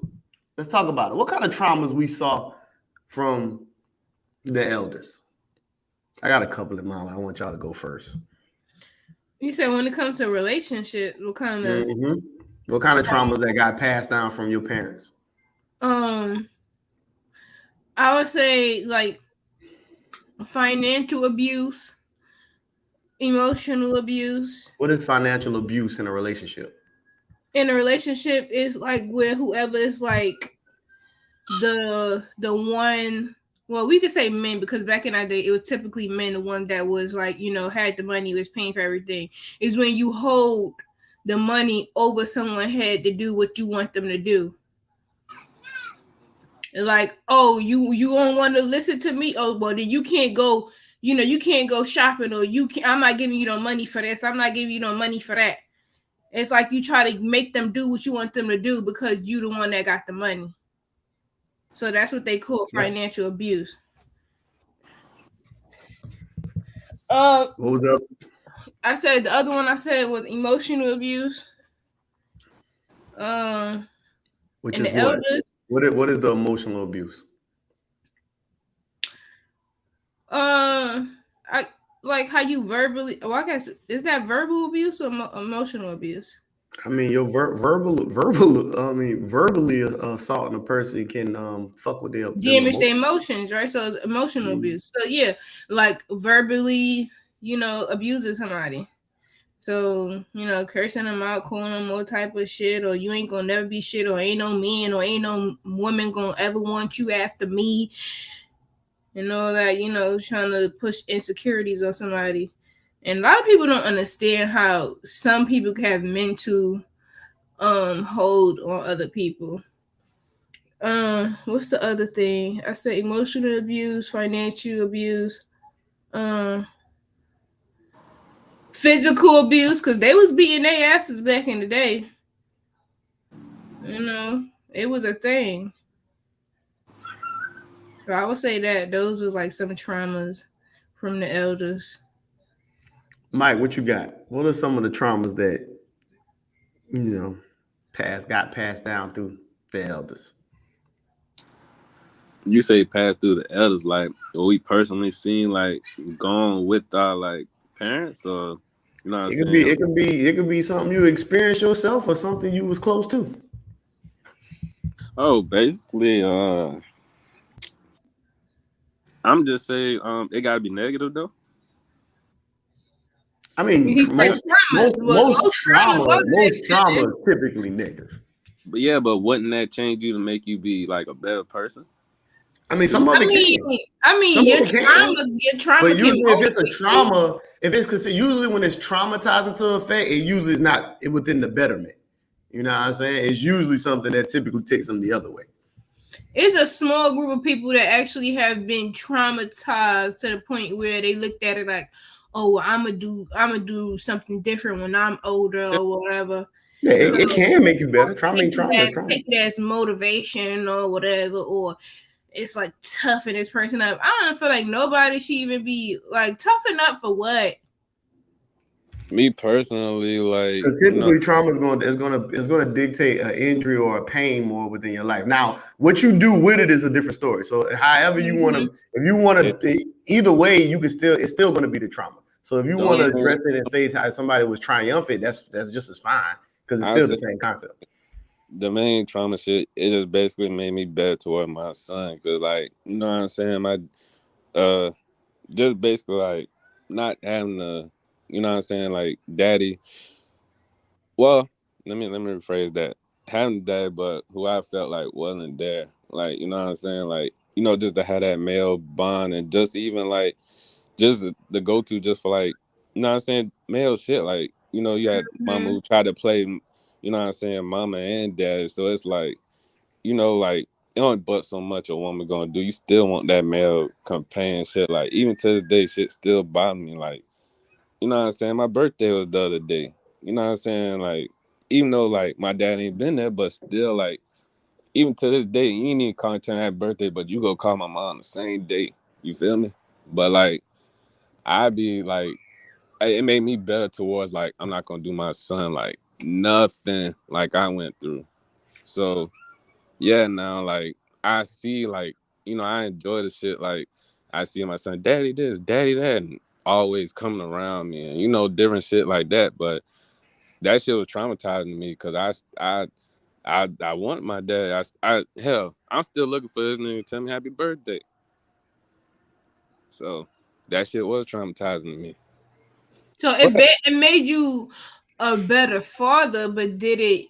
B: let's talk about it. What kind of traumas we saw from the elders? I got a couple in mind. I want y'all to go first.
A: You said when it comes to relationships, what kind of
B: traumas that got passed down from your parents?
A: I would say like financial abuse, emotional abuse.
B: What is financial abuse in a relationship?
A: In a relationship is like where whoever is like the one. Well, we could say men because back in that day it was typically men, the one that was like, you know, had the money, was paying for everything. Is when you hold the money over someone's head to do what you want them to do. Like, oh, you don't want to listen to me? Oh, well, then you can't go. You can't go shopping, or I'm not giving you no money for this. I'm not giving you no money for that. It's like you try to make them do what you want them to do because you the one that got the money. So that's what they call financial abuse.
B: What was that?
A: I said the other one I said was emotional abuse.
B: Which
A: and
B: is
A: the
B: what?
A: elders.
B: What is the emotional abuse?
A: I like how you verbally. Well, I guess is that verbal abuse or emotional abuse?
B: I mean, your verbally assaulting a person can fuck with them
A: Damage their
B: emotions.
A: emotions, right? So it's emotional abuse. So yeah, like verbally, abusing somebody. So, cursing them out, calling them all type of shit, or you ain't gonna never be shit, or ain't no man, or ain't no woman gonna ever want you after me, and all that, trying to push insecurities on somebody. And a lot of people don't understand how some people can have mental hold on other people. What's the other thing? I said emotional abuse, financial abuse, physical abuse, because they was beating their asses back in the day. It was a thing. So I would say that those was like some traumas from the elders.
B: Mike, what you got? What are some of the traumas that got passed down through the elders?
C: You say pass through the elders, like what we personally seen, like gone with our like parents, or you know what I'm
B: It could be,
C: saying?
B: it could be something you experienced yourself or something you was close to.
C: Oh, basically, I'm just saying, it gotta be negative though.
B: I mean,
A: He said trauma. Well,
B: most trauma
A: negative.
B: is typically negative.
C: But yeah, but wouldn't that change you to make you be like a better person?
B: I mean, some of it can. Some of
A: Your
B: it can.
A: trauma
B: But
A: can
B: usually, if it's a
A: motivate you.
B: trauma, if it's considered, usually when it's traumatizing to effect, it usually is not within the betterment. You know what I'm saying? It's usually something that typically takes them the other way.
A: It's a small group of people that actually have been traumatized to the point where they looked at it like, oh, I'm gonna do something different when I'm older or whatever.
B: Yeah, it can make you better. Trauma is trauma.
A: Take it as motivation or whatever, or it's like toughen this person up. I don't feel like nobody should even be like toughen up for what.
C: Me personally, like
B: Because typically, trauma is going to dictate an injury or a pain more within your life. Now, what you do with it is a different story. So, however you want to, if you want to, either way, you can it's still going to be the trauma. So, if you want to address it and say how somebody was triumphant, that's just as fine because it's still the same concept.
C: The main trauma shit, it just basically made me better toward my son, because like, you know what I'm saying, my just basically like not having the, you know what I'm saying, like daddy. Well, let me rephrase that. Having dad, but who I felt like wasn't there. Like, you know what I'm saying? Like, just to have that male bond, and just even like just the go to just for like, you know what I'm saying, male shit. Like, you had mama who tried to play, you know what I'm saying, mama and dad. So it's like, like it only but so much a woman gonna do. You still want that male companionship. Like, even to this day, shit still bother me. Like, you know what I'm saying? My birthday was the other day. You know what I'm saying? Like, even though like my dad ain't been there, but still like, even to this day, you ain't even calling that birthday, but you go call my mom the same day. You feel me? But like, I be like, it made me better towards like, I'm not gonna do my son like nothing like I went through. So yeah, now like I see like, I enjoy the shit. Like, I see my son, daddy this, daddy that, and always coming around me, and different shit like that. But that shit was traumatizing to me, because I want my dad. Hell, I'm still looking for this nigga to tell me happy birthday. So that shit was traumatizing to me.
A: So it made you a better father, but did it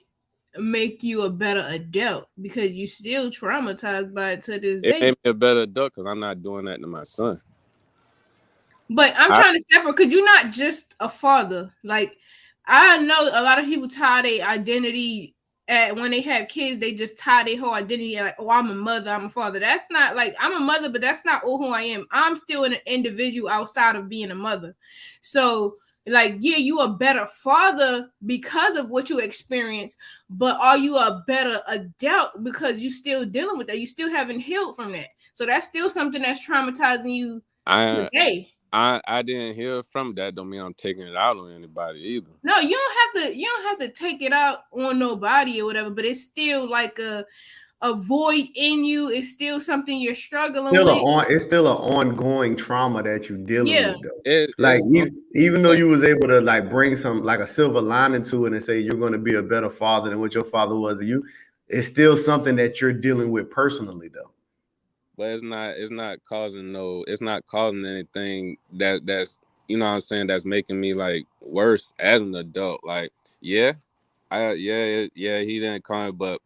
A: make you a better adult? Because you still traumatized by it to this
C: It
A: day.
C: made me a better adult, because I'm not doing that to my son.
A: But I'm trying to separate. Could you not just a father? Like, I know a lot of people tie their identity when they have kids. They just tie their whole identity like, oh, I'm a mother, I'm a father. That's not like I'm a mother, but that's not all who I am. I'm still an individual outside of being a mother. So, like, yeah, you a better father because of what you experience, but are you a better adult because you still dealing with that? You still haven't healed from that. So that's still something that's traumatizing you today.
C: I didn't hear from that. Don't mean I'm taking it out on anybody either.
A: No, you don't have to take it out on nobody or whatever, but it's still like a void in you. It's still something you're struggling with.
B: It's still an ongoing trauma that you're dealing
A: Yeah.
B: with though. Like
C: It's
B: even though you was able to like bring some like a silver lining to it and say you're going to be a better father than what your father was to you, it's still something that you're dealing with personally though.
C: but it's not causing anything that's you know what I'm saying, that's making me like worse as an adult. Like yeah, he didn't call it, but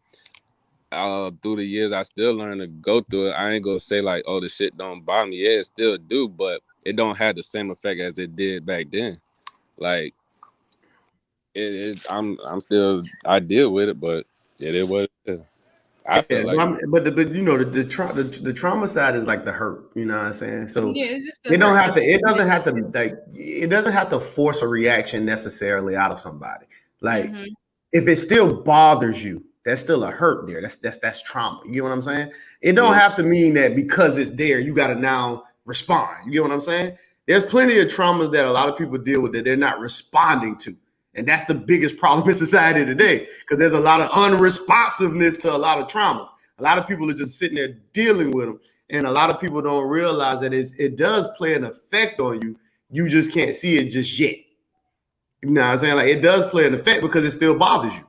C: through the years I still learned to go through it. I ain't gonna say like, oh, the shit don't bother me. Yeah, it still do, but it don't have the same effect as it did back then. Like I'm still, I deal with it, but it is what it is. I feel
B: Yeah,
C: like
B: but you know the trauma side is like the hurt. You know what I'm saying? So
A: Yeah, it's just
B: it
A: a
B: don't
A: hurt.
B: have to. It doesn't have to like. It doesn't have to force a reaction necessarily out of somebody. Like
A: Mm-hmm.
B: if it still bothers you, that's still a hurt there. That's trauma. You get what I'm saying? It don't
C: yeah,
B: have to mean that because it's there, you got to now respond. You get what I'm saying? There's plenty of traumas that a lot of people deal with that they're not responding to. And that's the biggest problem in society today because there's a lot of unresponsiveness to a lot of traumas. A lot of people are just sitting there dealing with them. And a lot of people don't realize that it does play an effect on you. You just can't see it just yet. You know what I'm saying? Like it does play an effect because it still bothers you.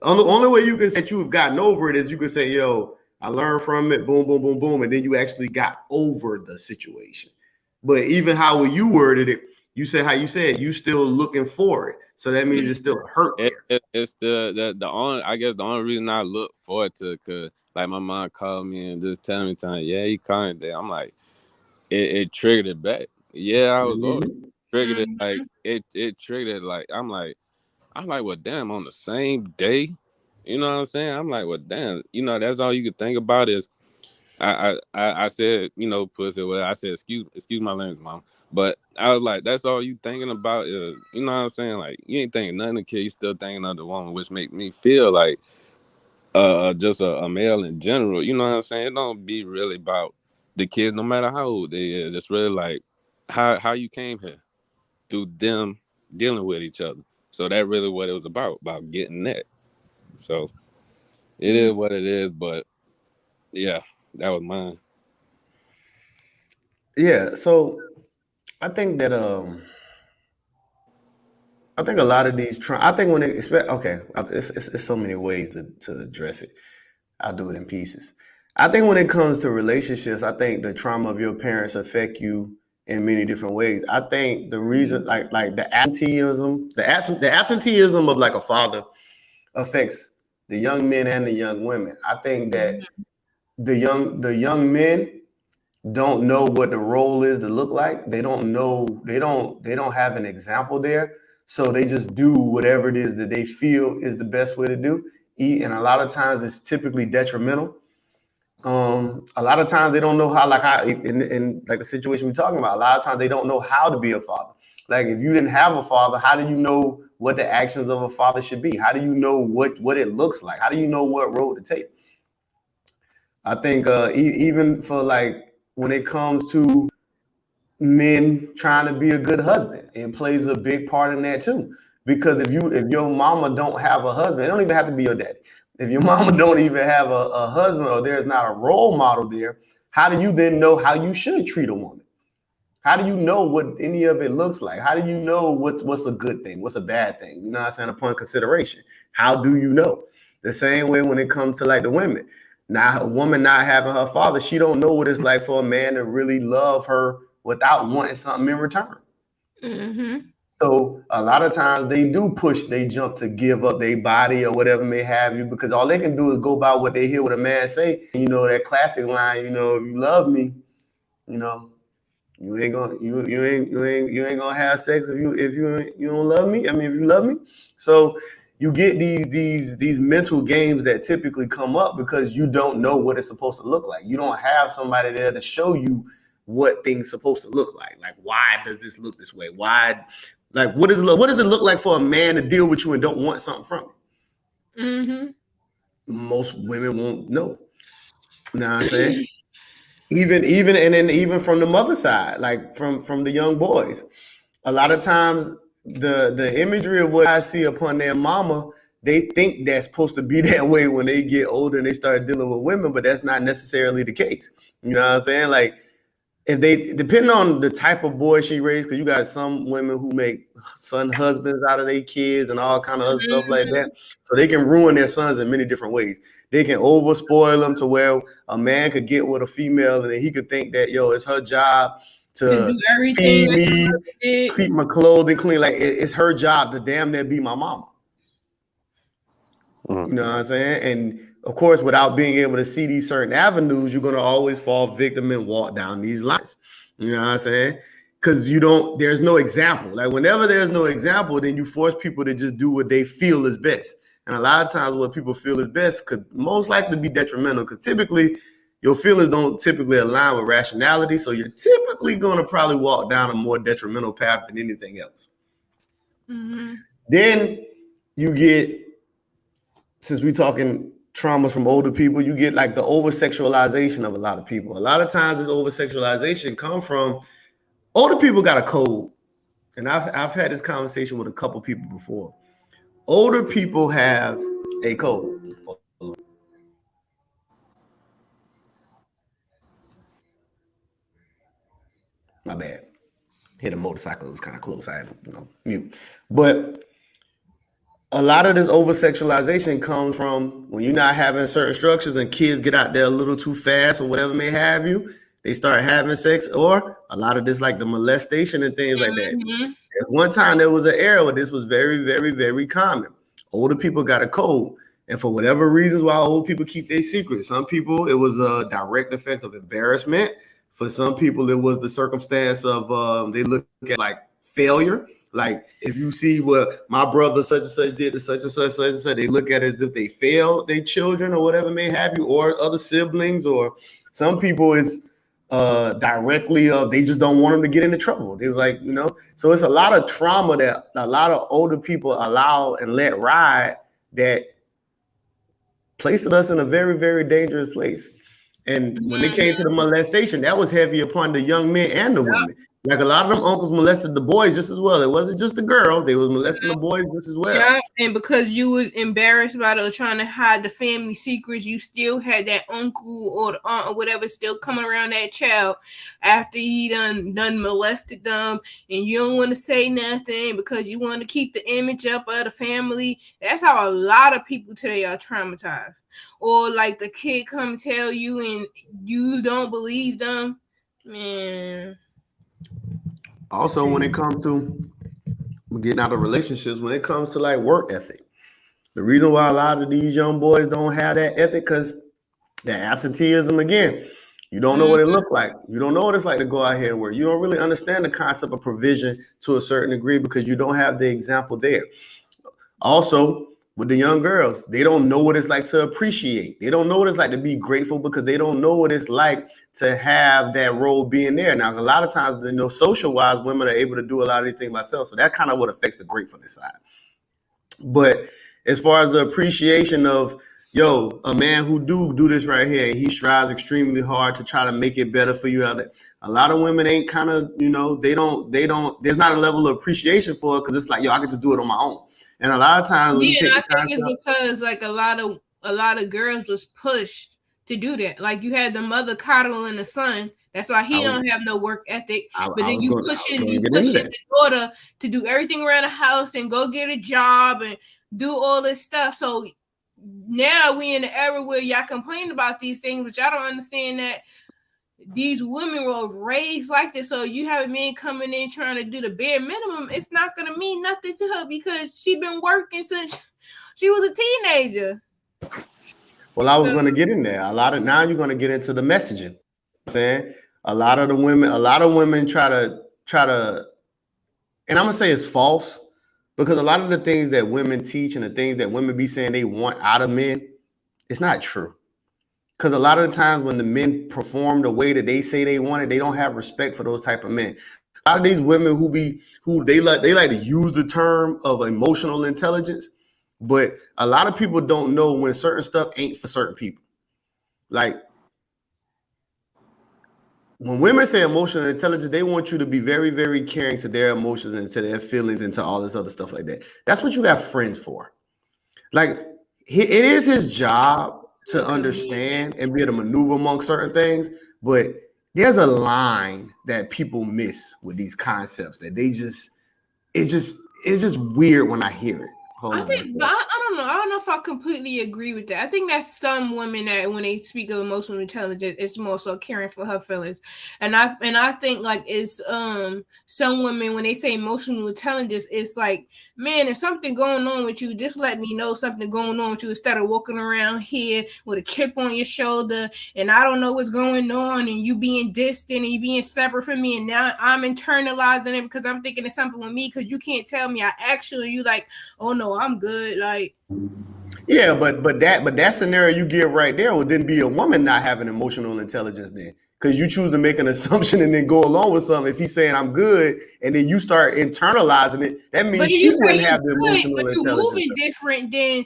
B: Only way you can say that you've gotten over it is you can say, yo, I learned from it, boom, boom, boom, boom. And then you actually got over the situation. But even how you worded it, you said how you said you still looking for it. So that means it's still a hurt there.
C: it's the only, I guess the only reason I look forward to it, cause like my mom called me and just telling me, yeah, he calling there. I'm like, it triggered it back. Yeah, I was over.
B: Mm-hmm.
C: Triggered it like it triggered it like I'm like, well, damn, on the same day, you know what I'm saying? I'm like, well, damn, you know, that's all you could think about is I said, you know, pussy. Well, I said, excuse my language, mom. But I was like, that's all you thinking about is, you know what I'm saying? Like, you ain't thinking nothing of the kid, you still thinking of the woman, which make me feel like just a male in general. You know what I'm saying? It don't be really about the kid, no matter how old they is. It's really like how you came here through them dealing with each other. So that really what it was about getting that. So it is what it is, but yeah, that was mine.
B: Yeah. So I think that I think a lot of these I think when it okay, it's so many ways to address it. I'll do it in pieces. I think when it comes to relationships, I think the trauma of your parents affect you in many different ways. I think the reason, like the absenteeism of like a father affects the young men and the young women. I think that the young men don't know what the role is to look like. They don't know. They don't have an example there. So they just do whatever it is that they feel is the best way to do. And a lot of times it's typically detrimental. A lot of times they don't know how, like in like the situation we're talking about, a lot of times they don't know how to be a father. Like if you didn't have a father, how do you know what the actions of a father should be? How do you know what it looks like? How do you know what road to take? I think even for like when it comes to men trying to be a good husband, it plays a big part in that too. Because if your mama don't have a husband, it don't even have to be your daddy. If your mama don't even have a husband or there's not a role model there, how do you then know how you should treat a woman? How do you know what any of it looks like? How do you know what's a good thing, what's a bad thing? You know what I'm saying? Upon consideration, how do you know? The same way when it comes to like the women. Now, a woman not having her father, she don't know what it's like for a man to really love her without wanting something in return.
A: Mm-hmm.
B: So a lot of times they do push, they jump to give up their body or whatever may have you, because all they can do is go by what they hear what a man say. You know, that classic line, you know, if you love me, you know, You ain't gonna have sex if you don't love me. I mean, if you love me. So you get these mental games that typically come up because you don't know what it's supposed to look like. You don't have somebody there to show you what things supposed to look like. Like, why does this look this way? Why, like, what does it look like for a man to deal with you and don't want something from you?
A: Mm-hmm.
B: Most women won't know. You know what I'm saying? Even from the mother side, like from the young boys, a lot of times the imagery of what I see upon their mama, they think that's supposed to be that way when they get older and they start dealing with women, but that's not necessarily the case. You know what I'm saying? Like, if they, depending on the type of boy she raised, because you got some women who make son husbands out of their kids and all kind of other stuff like that, so they can ruin their sons in many different ways. They can over spoil them to where a man could get with a female and then he could think that, yo, it's her job to feed me, keep my clothing clean. Like, it's her job to damn near be my mama. You know what I'm saying? And of course, without being able to see these certain avenues, you're going to always fall victim and walk down these lines. You know what I'm saying? Because there's no example. Like, whenever there's no example, then you force people to just do what they feel is best. And a lot of times what people feel is best could most likely be detrimental, because typically your feelings don't typically align with rationality. So you're typically going to probably walk down a more detrimental path than anything else. Mm-hmm. Then you get, since we're talking traumas from older people, you get like the over-sexualization of a lot of people. A lot of times this over-sexualization comes from older people got a code. And I've had this conversation with a couple people before. Older people have a code. My bad. Hit a motorcycle. It was kind of close. I had to mute. But a lot of this over-sexualization comes from when you're not having certain structures and kids get out there a little too fast or whatever may have you. They start having sex, or a lot of this, like the molestation and things like that. Mm-hmm. At one time, there was an era where this was very, very, very common. Older people got a code. And for whatever reasons why old people keep their secrets. Some people, it was a direct effect of embarrassment. For some people, it was the circumstance of they look at like failure. Like, if you see what my brother such and such did to such and such, they look at it as if they failed their children or whatever may have you, or other siblings. Or some people it's directly they just don't want them to get into trouble. They was like, so it's a lot of trauma that a lot of older people allow and let ride that places us in a very, very dangerous place. And when it came to the molestation, that was heavy upon the young men and the women. Like, a lot of them uncles molested the boys just as well. It wasn't just the girls; they was molesting the boys just as well.
A: Yeah, and because you was embarrassed about it or trying to hide the family secrets, you still had that uncle or the aunt or whatever still coming around that child after he done molested them, and you don't want to say nothing because you want to keep the image up of the family. That's how a lot of people today are traumatized. Or like the kid come tell you and you don't believe them, man.
B: Also, when it comes to getting out of relationships, when it comes to like work ethic, the reason why a lot of these young boys don't have that ethic, because the absenteeism again. You don't know what it look like. You don't know what it's like to go out here and work. You don't really understand the concept of provision to a certain degree because you don't have the example there. Also, with the young girls, they don't know what it's like to appreciate. They don't know what it's like to be grateful because they don't know what it's like to have that role being there. Now, a lot of times, social-wise, women are able to do a lot of these things myself. So that kind of what affects the gratefulness side. But as far as the appreciation of, a man who do this right here, and he strives extremely hard to try to make it better for you out there. A lot of women ain't kind of, they don't, there's not a level of appreciation for it because it's like, I get to do it on my own. And a lot of times when you take
A: I think it's because like a lot of girls was pushed to do that. Like, you had the mother coddling the son. That's why he don't have no work ethic. But then you pushing the daughter to do everything around the house and go get a job and do all this stuff. So now we in the era where y'all complain about these things, but y'all don't understand that these women were raised like this. So you have a man coming in trying to do the bare minimum. It's not going to mean nothing to her because she been working since she was a teenager.
B: Well, I was going to get in there. Now you're going to get into the messaging. I'm saying A lot of women try to, and I'm gonna say it's false because a lot of the things that women teach and the things that women be saying they want out of men, it's not true. Because a lot of the times when the men perform the way that they say they want it, they don't have respect for those type of men. A lot of these women who they like to use the term of emotional intelligence, but a lot of people don't know when certain stuff ain't for certain people. Like when women say emotional intelligence, they want you to be very, very caring to their emotions and to their feelings and to all this other stuff like that. That's what you got friends for. Like it is his job to understand and be able to maneuver among certain things, but there's a line that people miss with these concepts that it's just weird when I hear it.
A: I don't know. I don't know if I completely agree with that. I think that some women that when they speak of emotional intelligence, it's more so caring for her feelings. And I think like it's some women when they say emotional intelligence, it's like, man, if something going on with you, just let me know something going on with you instead of walking around here with a chip on your shoulder and I don't know what's going on and you being distant and you being separate from me and now I'm internalizing it because I'm thinking it's something with me because you can't tell me. I actually you like, oh no, I'm good. Like,
B: yeah, but that scenario you give right there would then be a woman not having emotional intelligence then. Because you choose to make an assumption and then go along with something. If he's saying I'm good, and then you start internalizing it, that means she wouldn't have the emotional intelligence.
A: But you're moving different than.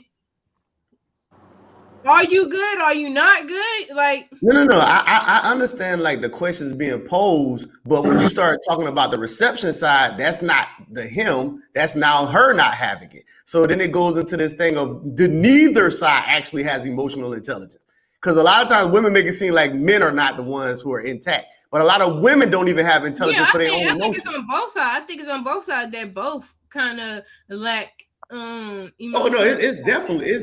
A: Are you good? Are you not good? Like
B: no. I understand like the questions being posed, but when you start talking about the reception side, that's not the him. That's now her not having it. So then it goes into this thing of neither side actually has emotional intelligence. Because a lot of times women make it seem like men are not the ones who are intact, but a lot of women don't even have intelligence for their own emotions.
A: I think it's on both sides. I think it's on both sides that both kind of lack emotion.
B: Oh no, it's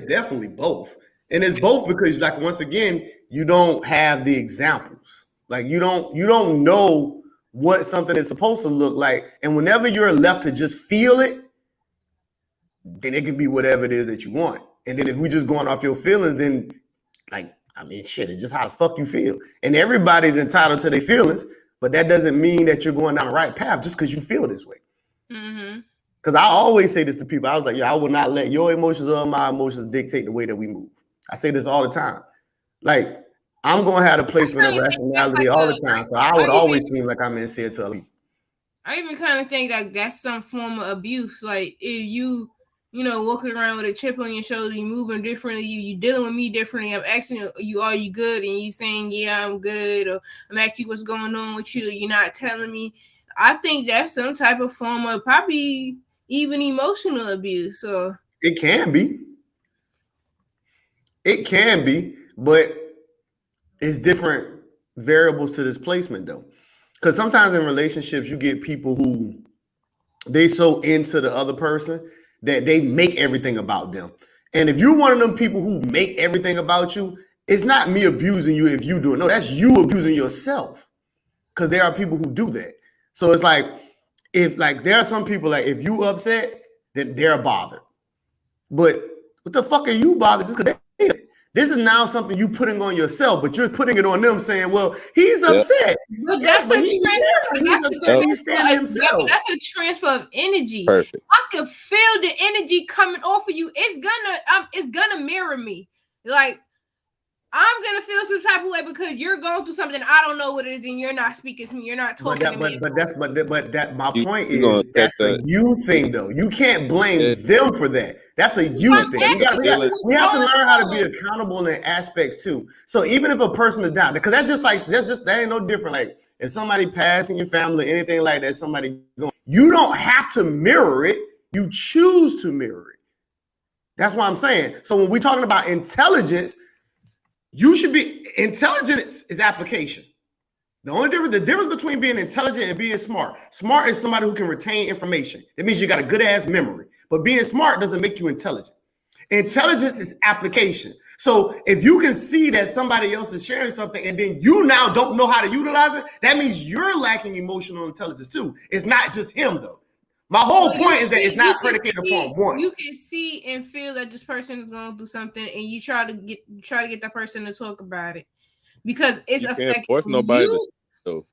B: definitely both. And it's both because, like, once again, you don't have the examples. Like you don't know what something is supposed to look like. And whenever you're left to just feel it, then it can be whatever it is that you want. And then if we're just going off your feelings, then like, I mean, shit, it's just how the fuck you feel. And everybody's entitled to their feelings, but that doesn't mean that you're going down the right path just because you feel this way.
A: Mm-hmm.
B: Because I always say this to people. I was like, I will not let your emotions or my emotions dictate the way that we move. I say this all the time. Like, I'm going to have a placement of rationality all the time. So I would always seem like I'm insincere to other people.
A: I even kind of think like that's some form of abuse. Like, if you walking around with a chip on your shoulder, you moving differently, you dealing with me differently. I'm asking you, are you good? And you saying, yeah, I'm good. Or I'm asking you what's going on with you. You're not telling me. I think that's some type of form of probably even emotional abuse. So
B: it can be. It can be, but it's different variables to this placement though. Because sometimes in relationships, you get people who they so into the other person that they make everything about them. And if you're one of them people who make everything about you, it's not me abusing you if you do it. No, that's you abusing yourself. Because there are people who do that. So it's like, if like there are some people like if you upset, then they're bothered. But what the fuck are you bothered just because they this is now something you putting on yourself, but you're putting it on them saying, well, he's upset.
A: But that's a transfer of energy.
C: Perfect.
A: I can feel the energy coming off of you. It's gonna mirror me. Like, I'm gonna feel some type of way because you're going through something I don't know what it is, and you're not speaking to me. You're not talking to me.
B: But my point is that's a you thing though. You can't blame them for that. That's a you thing. We have to learn how to be accountable in aspects too. So even if a person is down, because that ain't no different. Like if somebody passed in your family, anything like that, somebody going, you don't have to mirror it. You choose to mirror it. That's what I'm saying. So when we're talking about intelligence. You should be intelligence is application. The difference between being intelligent and being smart. Smart is somebody who can retain information. That means you got a good ass memory. But being smart doesn't make you intelligent. Intelligence is application. So if you can see that somebody else is sharing something and then you now don't know how to utilize it, that means you're lacking emotional intelligence too. It's not just him though. My whole point is that it's not predicated upon one.
A: You can see and feel that this person is going through something, and you try to get that person to talk about it because it's affecting you.
C: So,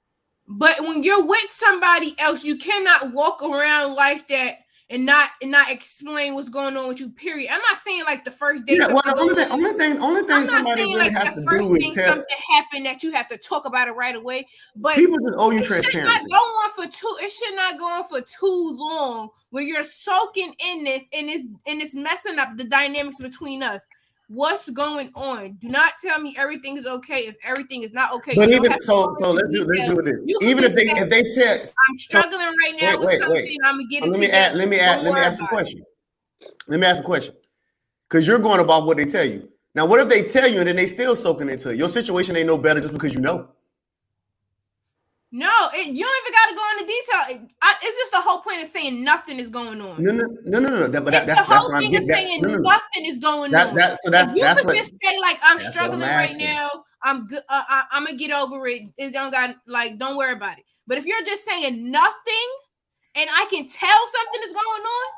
A: but when you're with somebody else, you cannot walk around like that and not explain what's going on with you. Period. I'm not saying like the first day.
B: Yeah, well,
A: something
B: the
A: goes on.
B: only thing
A: I'm not
B: somebody
A: saying
B: really
A: like
B: has
A: the
B: to
A: first
B: do
A: thing
B: is tell
A: something happened that you have to talk about it right away. But
B: people just owe you
A: it should not
B: transparency.
A: go on for too. It should not go on for too long where you're soaking in this and it's messing up the dynamics between us. What's going on? Do not tell me everything is okay if everything is not okay.
B: But
A: You don't
B: even
A: have to
B: so,
A: go into
B: let's do
A: detail.
B: it.
A: You can
B: Even
A: just say,
B: if they tell,
A: I'm struggling right now with something. I'm gonna get it together.
B: let me
A: Don't worry
B: ask a
A: about it.
B: question. Let me ask a question. Because you're going about what they tell you. Now, what if they tell you and then they still soaking into it? Your situation ain't no better just because you know.
A: No, you don't even got to go into detail. It's just the whole point of saying nothing is going on.
B: No.
A: It's the whole thing of saying nothing is going on. If you could just say like I'm struggling right now, I'm good. I'm gonna get over it. It don't got like don't worry about it. But if you're just saying nothing, and I can tell something is going on,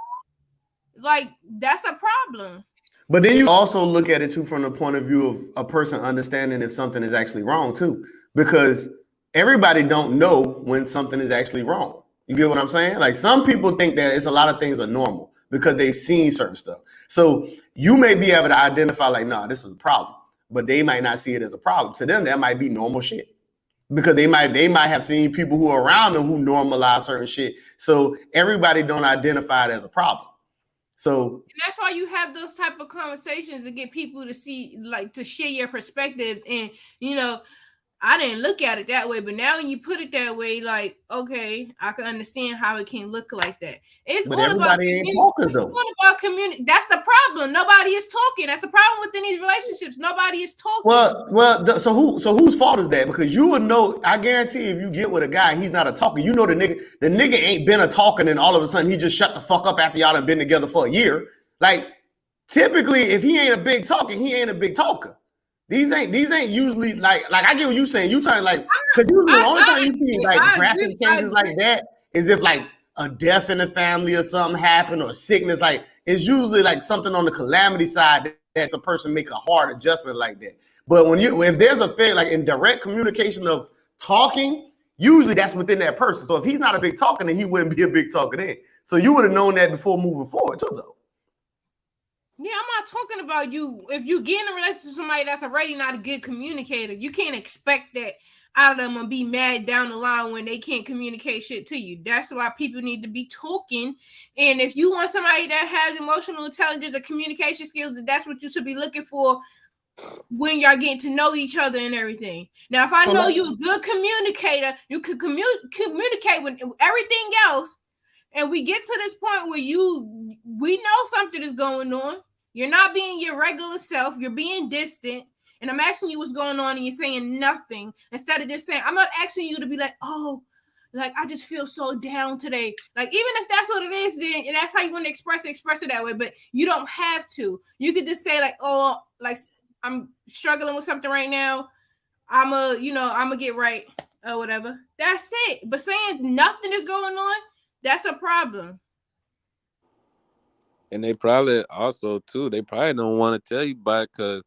A: like that's a problem.
B: But then you also look at it too from the point of view of a person understanding if something is actually wrong too, because everybody don't know when something is actually wrong. You get what I'm saying? Like some people think that it's a lot of things are normal because they've seen certain stuff. So you may be able to identify like, nah, this is a problem, but they might not see it as a problem. To them, that might be normal shit because they might have seen people who are around them who normalize certain shit. So everybody don't identify it as a problem. So
A: and that's why you have those type of conversations to get people to see, like, to share your perspective. And I didn't look at it that way, but now when you put it that way, like, okay, I can understand how it can look like that. It's
B: but
A: all about
B: everybody ain't talking though.
A: It's all about community. That's the problem. Nobody is talking. That's the problem within these relationships. Nobody is talking.
B: So whose fault is that? Because you would know. I guarantee if you get with a guy, he's not a talker. You know the nigga ain't been a talking, and all of a sudden he just shut the fuck up after y'all done been together for a year. Like typically, if he ain't a big talker, he ain't a big talker. These ain't usually like I get what you saying. You talking like because usually the only time you see like drastic changes like that is if like a death in the family or something happened or sickness. Like it's usually like something on the calamity side that's a person make a hard adjustment like that. But if there's a fair like in direct communication of talking, usually that's within that person. So if he's not a big talker, then he wouldn't be a big talker then. So you would have known that before moving forward too, though.
A: Yeah, I'm not talking about you. If you get in a relationship with somebody that's already not a good communicator, you can't expect that out of them and be mad down the line when they can't communicate shit to you. That's why people need to be talking. And if you want somebody that has emotional intelligence and communication skills, that's what you should be looking for when y'all getting to know each other and everything. Now, if I know you're a good communicator, you could communicate with everything else. And we get to this point where we know something is going on. You're not being your regular self. You're being distant. And I'm asking you what's going on and you're saying nothing. Instead of just saying, I'm not asking you to be like, oh, like, I just feel so down today. Like, even if that's what it is, then and that's how you want to express it that way. But you don't have to. You could just say like, oh, like I'm struggling with something right now. I'm gonna get right or whatever. That's it. But saying nothing is going on, that's a problem.
C: And they probably also too, they probably don't want to tell you about it because,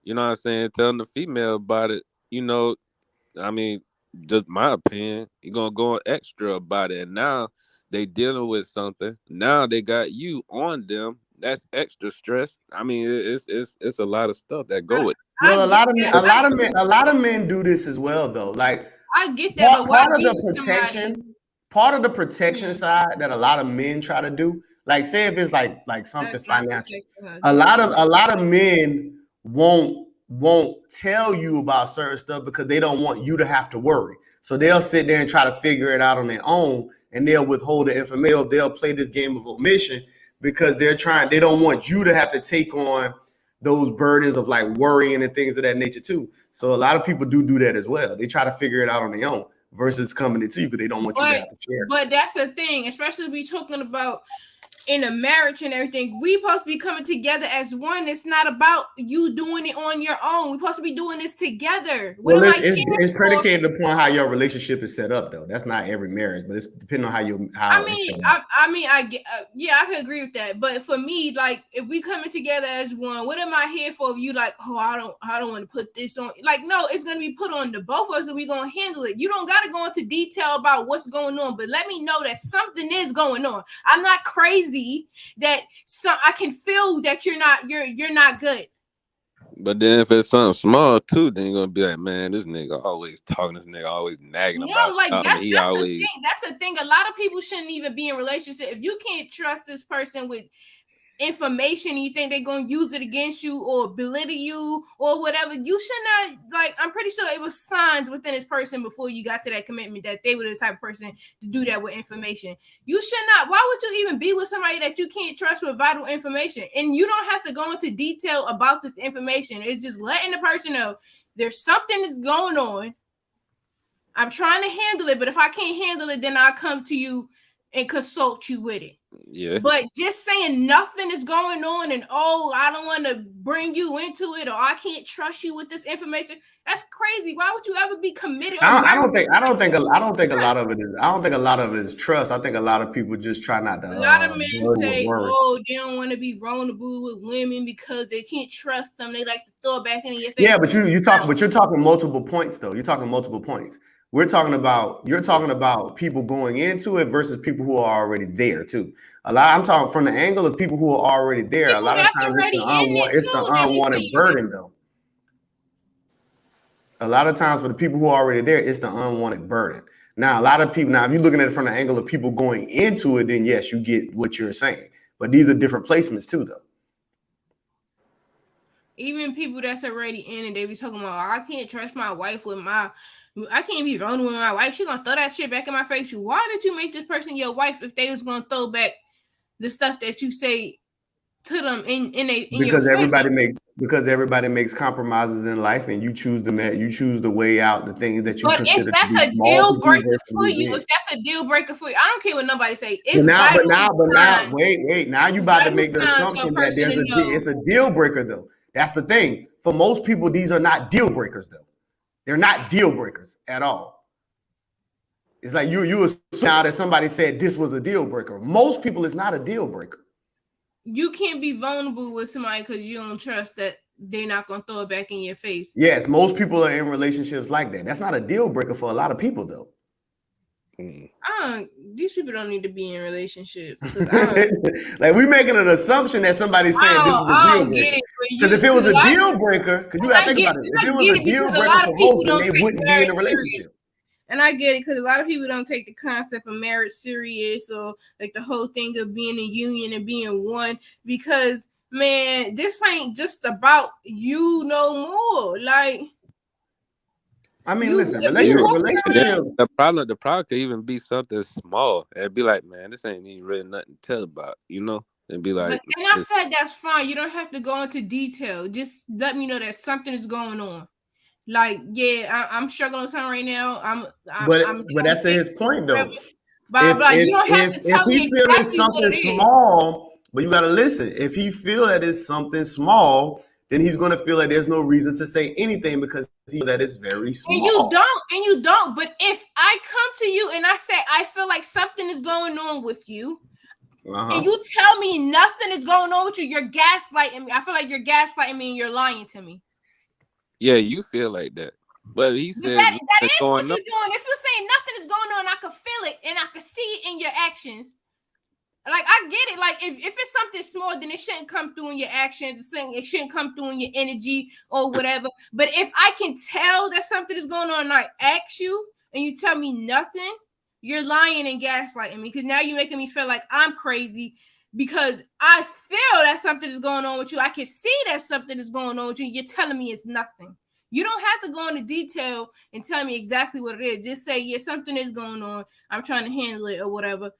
C: you know what I'm saying, telling the female about it, I mean, just my opinion, you're gonna go extra about it. And now they dealing with something. Now they got you on them. That's extra stress. I mean, it's a lot of stuff that go with it.
B: Well, a lot of men do this as well, though. Like
A: I get that, but
B: part of the protection side that a lot of men try to do, like say if it's like something financial, a lot of men won't tell you about certain stuff because they don't want you to have to worry. So they'll sit there and try to figure it out on their own, and they'll withhold the information. They'll play this game of omission because they don't want you to have to take on those burdens of like worrying and things of that nature too. So a lot of people do that as well. They try to figure it out on their own versus coming into you because they don't want you to have to share.
A: But that's the thing, especially we talking about in a marriage and everything, we supposed to be coming together as one. It's not about you doing it on your own. We're supposed to be doing this together.
B: Well, it's predicated upon how your relationship is set up, though. That's not every marriage, but it's depending on how it's set up.
A: I get, I can agree with that. But for me, like, if we coming together as one, what am I here for? If you like, oh, I don't want to put this on. Like, no, it's gonna be put on the both of us, and we gonna handle it. You don't gotta go into detail about what's going on, but let me know that something is going on. I'm not crazy that I can feel that you're not good.
C: But then if it's something small too, then you're gonna be like, man, this nigga always talking, this nigga always nagging about.
A: Like that's the thing. That's the thing. A lot of people shouldn't even be in a relationship if you can't trust this person with information. You think they're gonna use it against you or belittle you or whatever. You should not. Like, I'm pretty sure it was signs within this person before you got to that commitment that they were the type of person to do that with information. You should not. Why would you even be with somebody that you can't trust with vital information? And you don't have to go into detail about this information. It's just letting the person know there's something that's going on. I'm trying to handle it, but if I can't handle it, then I'll come to you and consult you with it.
C: Yeah.
A: But just saying nothing is going on and I don't want to bring you into it or I can't trust you with this information. That's crazy. Why would you ever be committed?
B: I don't think a lot of it is trust. I think a lot of people just try not to.
A: A lot of men say, they don't want to be vulnerable with women because they can't trust them. They like to throw it back in your face.
B: Yeah, but you're talking multiple points though. You're talking multiple points. You're talking about people going into it versus people who are already there too. I'm talking from the angle of people who are already there.
A: People
B: a lot of times it's the unwanted burden though. A lot of times for the people who are already there, it's the unwanted burden. Now, a lot of people, if you're looking at it from the angle of people going into it, then yes, you get what you're saying. But these are different placements too though.
A: Even people that's already in it, they be talking about, I can't trust my wife I can't be vulnerable with my wife. She's gonna throw that shit back in my face. Why did you make this person your wife if they was gonna throw back the stuff that you say to them in
B: because
A: your
B: everybody makes compromises in life, and you choose the way out, the things that you consider.
A: But if that's a deal breaker for you, I don't care what nobody say. It's
B: now you about to make the assumption that it's a deal breaker though. That's the thing. For most people, these are not deal breakers though. They're not deal breakers at all. It's like you assume now that somebody said this was a deal breaker. Most people, it's not a deal breaker.
A: You can't be vulnerable with somebody because you don't trust that they're not going to throw it back in your face.
B: Yes, most people are in relationships like that. That's not a deal breaker for a lot of people, though.
A: These people don't need to be in relationships.
B: Like, we making an assumption that somebody's saying this is a deal breaker. Because if it was a deal breaker, because you got to think about it. If it was a deal breaker for most, then they wouldn't be in a relationship.
A: And I get it because a lot of people don't take the concept of marriage serious or like the whole thing of being in union and being one because, man, this ain't just about you no more. Like,
B: I mean, listen, relationship.
C: The problem could even be something small. It'd be like, man, this ain't even really nothing to tell about, you know? And be like,
A: and I said that's fine. You don't have to go into detail. Just let me know that something is going on. Like, yeah, I'm struggling with something right now.
B: But that's his point, though.
A: But you don't have to tell me exactly what it is.
B: Small, but you got to listen. If he feel that it's something small, then he's going to feel like there's no reason to say anything because he that is very small.
A: And you don't. But if I come to you and I say I feel like something is going on with you, and you tell me nothing is going on with you, you're gaslighting me. I feel like you're gaslighting me and you're lying to me.
C: Yeah, you feel like that. But he said
A: that is what you're doing. If you're saying nothing is going on, I can feel it and I can see it in your actions. Like, I get it. Like, if it's something small, then it shouldn't come through in your actions. It shouldn't come through in your energy or whatever. But if I can tell that something is going on and I ask you and you tell me nothing, you're lying and gaslighting me because now you're making me feel like I'm crazy because I feel that something is going on with you. I can see that something is going on with you. You're telling me it's nothing. You don't have to go into detail and tell me exactly what it is. Just say, yeah, something is going on. I'm trying to handle it or whatever.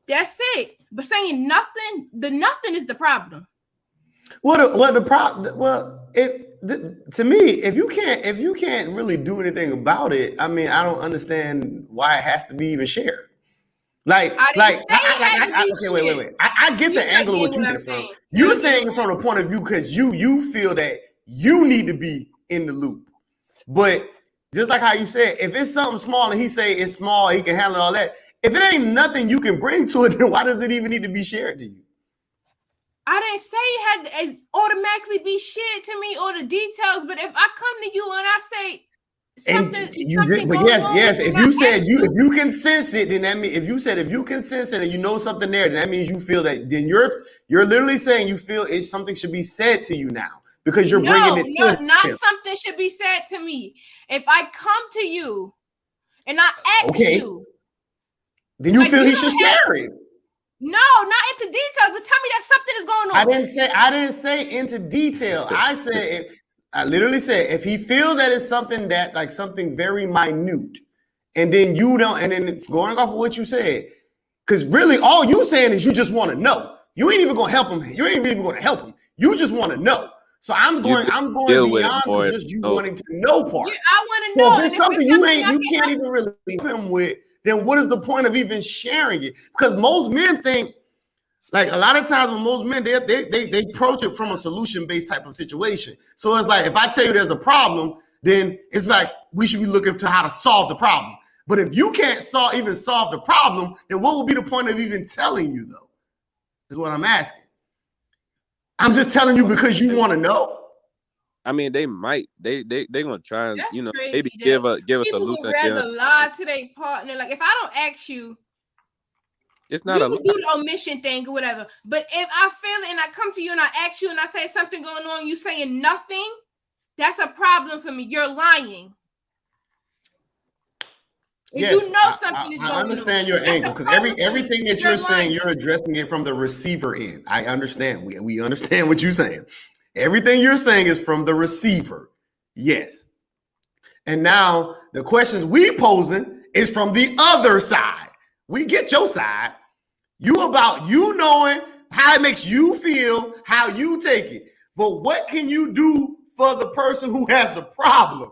A: That's it. But saying nothing, nothing is the problem.
B: To me, if you can't really do anything about it, I mean, I don't understand why it has to be even shared. Like,
A: I
B: okay, wait. I get the angle of what you get from. You're saying it from the point of view because you feel that you need to be in the loop. But just like how you said, if it's something small and he say it's small, he can handle all that. If it ain't nothing you can bring to it, then why does it even need to be shared to you?
A: I didn't say it had to automatically be shared to me or the details, but if I come to you and I say something,
B: yes. If you can sense it, then that means if you can sense it and you know something there, then that means you feel that. Then you're literally saying you feel something should be said to you now because you're bringing it.
A: No, not something should be said to me. If I come to you and I ask you,
B: then you feel he should share it.
A: No, not into details, but tell me that something is going on.
B: I didn't say into detail. I literally said if he feels that it's something that like something very minute, and then you don't, and then going off of what you said, because really all you saying is you just want to know. You ain't even gonna help him. You ain't even gonna help him. You just want to know. So I'm going beyond just you wanting to know part.
A: Yeah, I want to know.
B: If it's something you can't even really help him with, then what is the point of even sharing it? Because most men think, like a lot of times when most men, they approach it from a solution-based type of situation. So it's like, if I tell you there's a problem, then it's like, we should be looking to how to solve the problem. But if you can't even solve the problem, then what would be the point of even telling you though? Is what I'm asking. I'm just telling you because you want to know.
C: I mean, they might. They gonna try and maybe
A: crazy,
C: give us a
A: people
C: solution.
A: Would rather lie to their partner. Like if I don't ask you,
C: it's not
A: you can do the omission thing or whatever. But if I feel it and I come to you and I ask you and I say something going on, you saying nothing, that's a problem for me. You're lying.
B: Yes,
A: you know something is going on.
B: I understand your angle because everything that you're saying, you're addressing it from the receiver end. I understand. We understand what you're saying. Everything you're saying is from the receiver. Yes. And now the questions we posing is from the other side. We get your side. You knowing how it makes you feel, how you take it. But what can you do for the person who has the problem?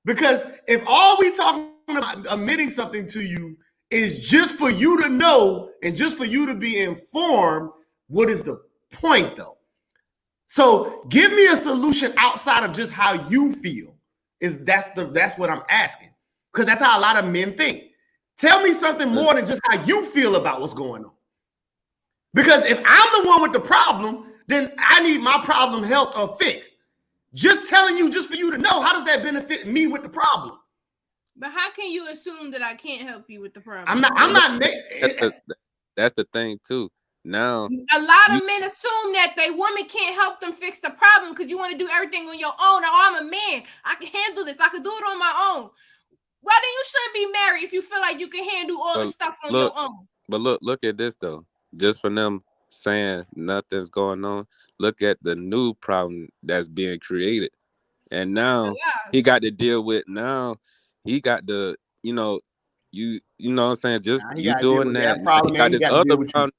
B: Because if all we talking about admitting something to you is just for you to know and just for you to be informed, what is the point though? So give me a solution outside of just how you feel. That's what I'm asking. Because that's how a lot of men think. Tell me something more than just how you feel about what's going on. Because if I'm the one with the problem, then I need my problem helped or fixed. Just telling you just for you to know, how does that benefit me with the problem?
A: But how can you assume that I can't help you with the problem?
B: I'm not.
C: That's the thing too. Now
A: a lot of men assume that they woman can't help them fix the problem because you want to do everything on your own. Now I'm a man. I can handle this. I can do it on my own. Well, then you shouldn't be married if you feel like you can handle all the stuff on your own.
C: But look at this though. Just for them saying nothing's going on, look at the new problem that's being created. And now he got to deal with, now he got to, you know what I'm saying? Just you doing that. He got this other problem.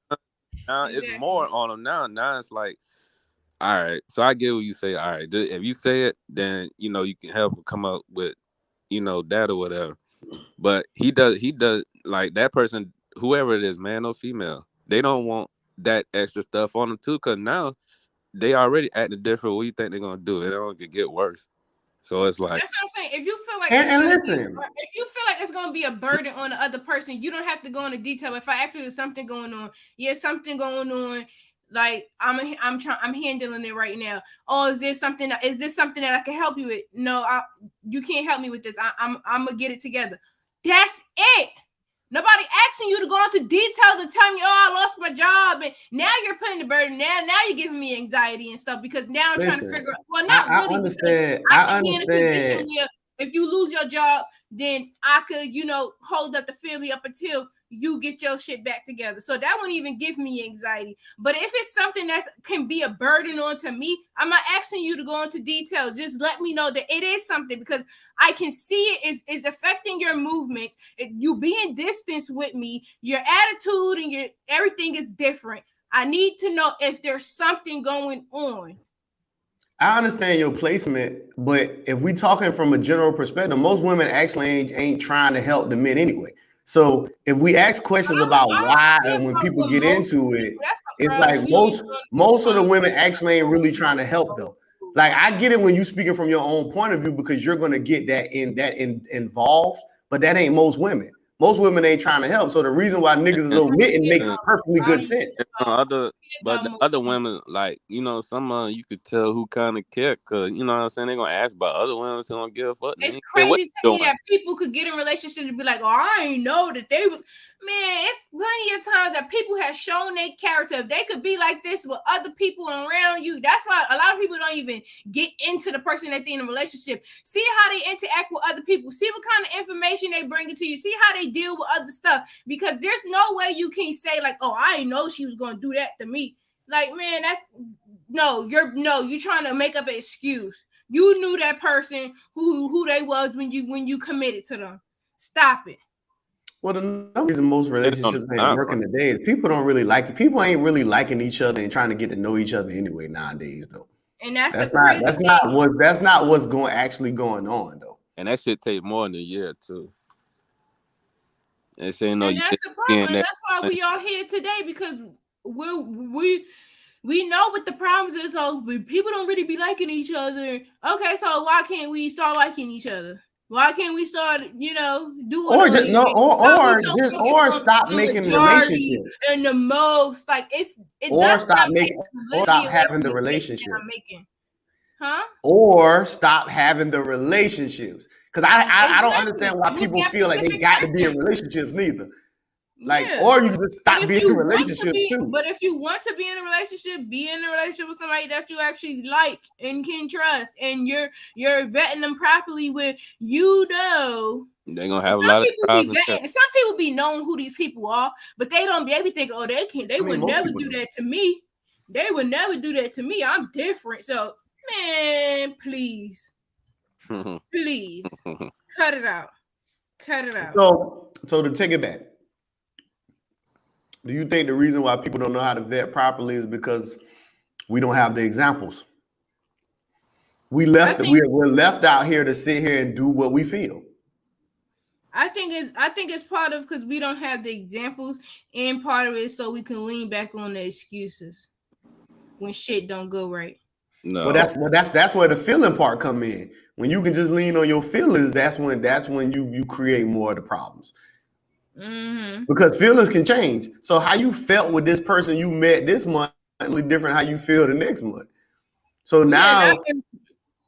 C: Now it's more on him now. Now it's like, all right. So I get what you say. All right. If you say it, then, you can help him come up with, that or whatever. But he does like that person, whoever it is, man or female, they don't want that extra stuff on them too, because now they already acting different. What do you think they're gonna do? It don't get worse. So it's like,
A: that's what I'm saying. If you feel like if you feel like it's gonna be a burden on the other person, you don't have to go into detail. If I actually there's something going on, something going on. Like I'm handling it right now. Oh, is this something that I can help you with? No, you can't help me with this. I'm gonna get it together. That's it. Nobody asking you to go into details and tell me, oh, I lost my job, and now you're putting the burden. Now you're giving me anxiety and stuff because now I'm trying to figure out. Well, not really.
B: I understand.
A: I should be in a position where if you lose your job, then I could, hold up the family up until you get your shit back together. So that wouldn't even give me anxiety. But if it's something that can be a burden onto me, I'm not asking you to go into details. Just let me know that it is something, because I can see it is affecting your movements. You being distance with me, your attitude and your everything is different. I need to know if there's something going on.
B: I understand your placement, but if we talking from a general perspective, most women actually ain't trying to help the men anyway. So if we ask questions about why and when people get into it, it's like most of the women actually ain't really trying to help though. Like I get it when you speaking from your own point of view because you're gonna get involved, but that ain't most women. Most women ain't trying to help. So the reason why niggas is omitting makes perfectly good sense.
C: But the other women, like, you know, some you could tell who kind of care, cause you know what I'm saying, they're gonna ask about other women who don't give a fuck.
A: It's crazy to me that people could get in relationships and be like, oh, I ain't know that they was. Man, it's plenty of times that people have shown their character. If they could be like this with other people around you, that's why a lot of people don't even get into the person that they're in a relationship. See how they interact with other people. See what kind of information they bring it to you. See how they deal with other stuff. Because there's no way you can say like, oh, I didn't know she was going to do that to me. Like, man, you're trying to make up an excuse. You knew that person who they was when you committed to them. Stop it.
B: Well, the reason most relationships ain't working today is people don't really like it. People ain't really liking each other and trying to get to know each other anyway nowadays, though.
A: And that's
B: not what's going on though.
C: And that shit take more than a year too.
A: That's the problem. And that's why we are here today, because we know what the problems is. So people don't really be liking each other. Okay, so why can't we start liking each other? Why can't we start, doing
B: or stop making relationships
A: and the most like
B: stop having the relationships. Or stop having the relationships. Because I don't understand why people feel like they got to be in relationships neither. Like, or you just stop being in relationships too.
A: But if you want to be in a relationship, be in a relationship with somebody that you actually like and can trust, and you're vetting them properly with,
C: they're gonna have a lot of problems.
A: Some people be knowing who these people are, but they don't be able to think, oh, they would never do that to me. They would never do that to me. I'm different. So, man, please cut it out. Cut it out.
B: So to take it back. Do you think the reason why people don't know how to vet properly is because we don't have the examples? We're left out here to sit here and do what we feel.
A: I think it's part of because we don't have the examples, and part of it so we can lean back on the excuses when shit don't go right.
C: No.
B: Well, that's where the feeling part come in. When you can just lean on your feelings, that's when you create more of the problems.
A: Mm-hmm.
B: Because feelings can change. So how you felt with this person you met this month is different how you feel the next month. So now,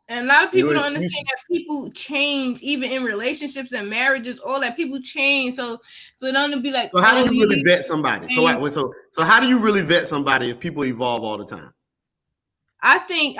A: and a lot of people don't understand that people change, even in relationships and marriages. All that, people change. So for them to be like,
B: so how do you really vet somebody? So how do you really vet somebody if people evolve all the time?
A: I think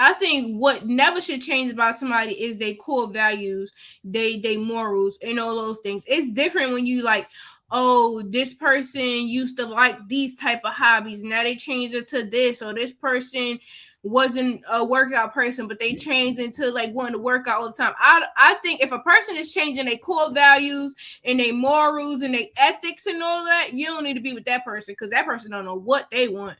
A: what never should change about somebody is their core values, they morals, and all those things. It's different when you like, oh, this person used to like these type of hobbies, now they changed it to this, or this person wasn't a workout person, but they changed into like wanting to work out all the time. I think if a person is changing their core values and their morals and their ethics and all that, you don't need to be with that person, because that person don't know what they want.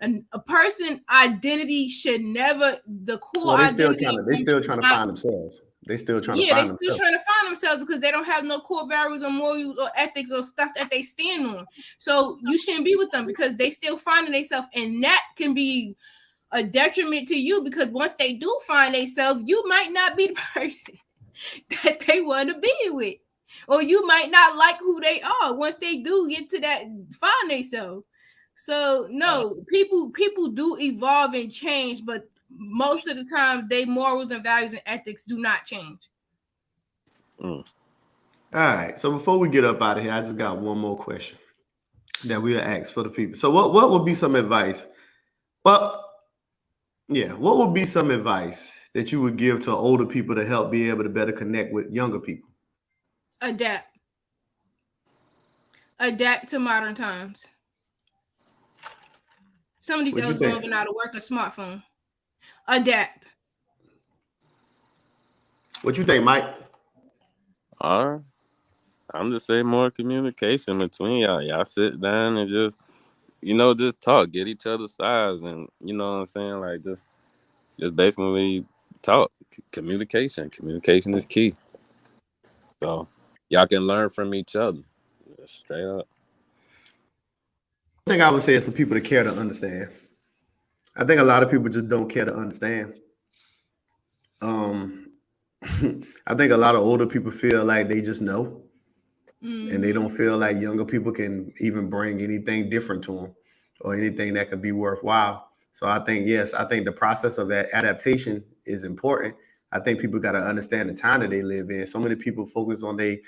A: And a person identity should never the core identity.
B: They're still trying to find themselves. They're still trying to find themselves.
A: Yeah, they're still trying to find themselves because they don't have no core values or morals or ethics or stuff that they stand on. So you shouldn't be with them because they still finding themselves, and that can be a detriment to you, because once they do find themselves, you might not be the person that they want to be with, or you might not like who they are once they do get to that find themselves. So no, people do evolve and change, but most of the time, their morals and values and ethics do not change.
B: All right. So before we get up out of here, I just got one more question that we'll ask for the people. So what would be some advice? What would be some advice that you would give to older people to help be able to better connect with younger people?
A: Adapt to modern times. Some of these elders don't even know how to work a smartphone. Adapt.
B: What you think, Mike?
C: I'm just saying more communication between y'all. Y'all sit down and just talk, get each other's sides, and you know what I'm saying, like just basically talk. Communication is key. So y'all can learn from each other. Straight up.
B: I think I would say it's for people to care to understand. I think a lot of people just don't care to understand. Um, I think a lot of older people feel like they just know, and they don't feel like younger people can even bring anything different to them or anything that could be worthwhile. So I think, yes, I think the process of that adaptation is important. I think people got to understand the time that they live in. So many people focus on their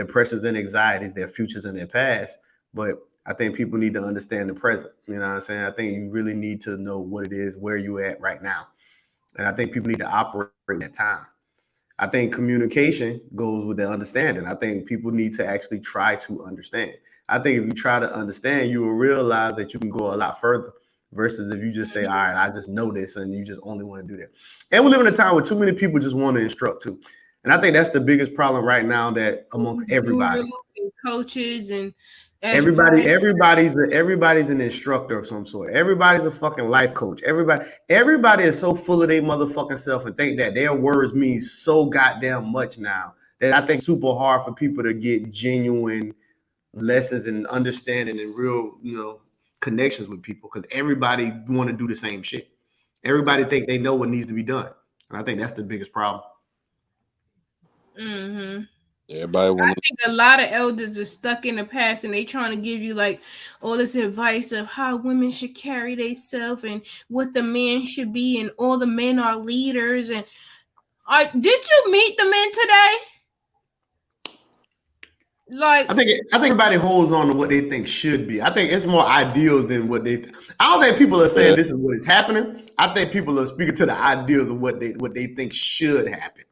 B: pressures and anxieties, their futures and their past. But I think people need to understand the present. You know what I'm saying? I think you really need to know what it is, where you at right now. And I think people need to operate that time. I think communication goes with the understanding. I think people need to actually try to understand. I think if you try to understand, you will realize that you can go a lot further versus if you just say, all right, I just know this and you just only want to do that. And we live in a time where too many people just want to instruct too. And I think that's the biggest problem right now that amongst everybody.
A: And coaches and
B: Everybody's an instructor of some sort. Everybody's a fucking life coach. Everybody is so full of their motherfucking self and think that their words mean so goddamn much now that I think it's super hard for people to get genuine lessons and understanding and real, connections with people because everybody want to do the same shit. Everybody think they know what needs to be done, and I think that's the biggest problem.
C: Everybody
A: I
C: want.
A: think a lot of elders are stuck in the past and they trying to give you like all this advice of how women should carry themselves and what the men should be and all the men are leaders. And did you meet the men today? Like
B: I think everybody holds on to what they think should be. I think it's more ideals than what they. I don't think people are saying this is what is happening. I think people are speaking to the ideals of what they think should happen.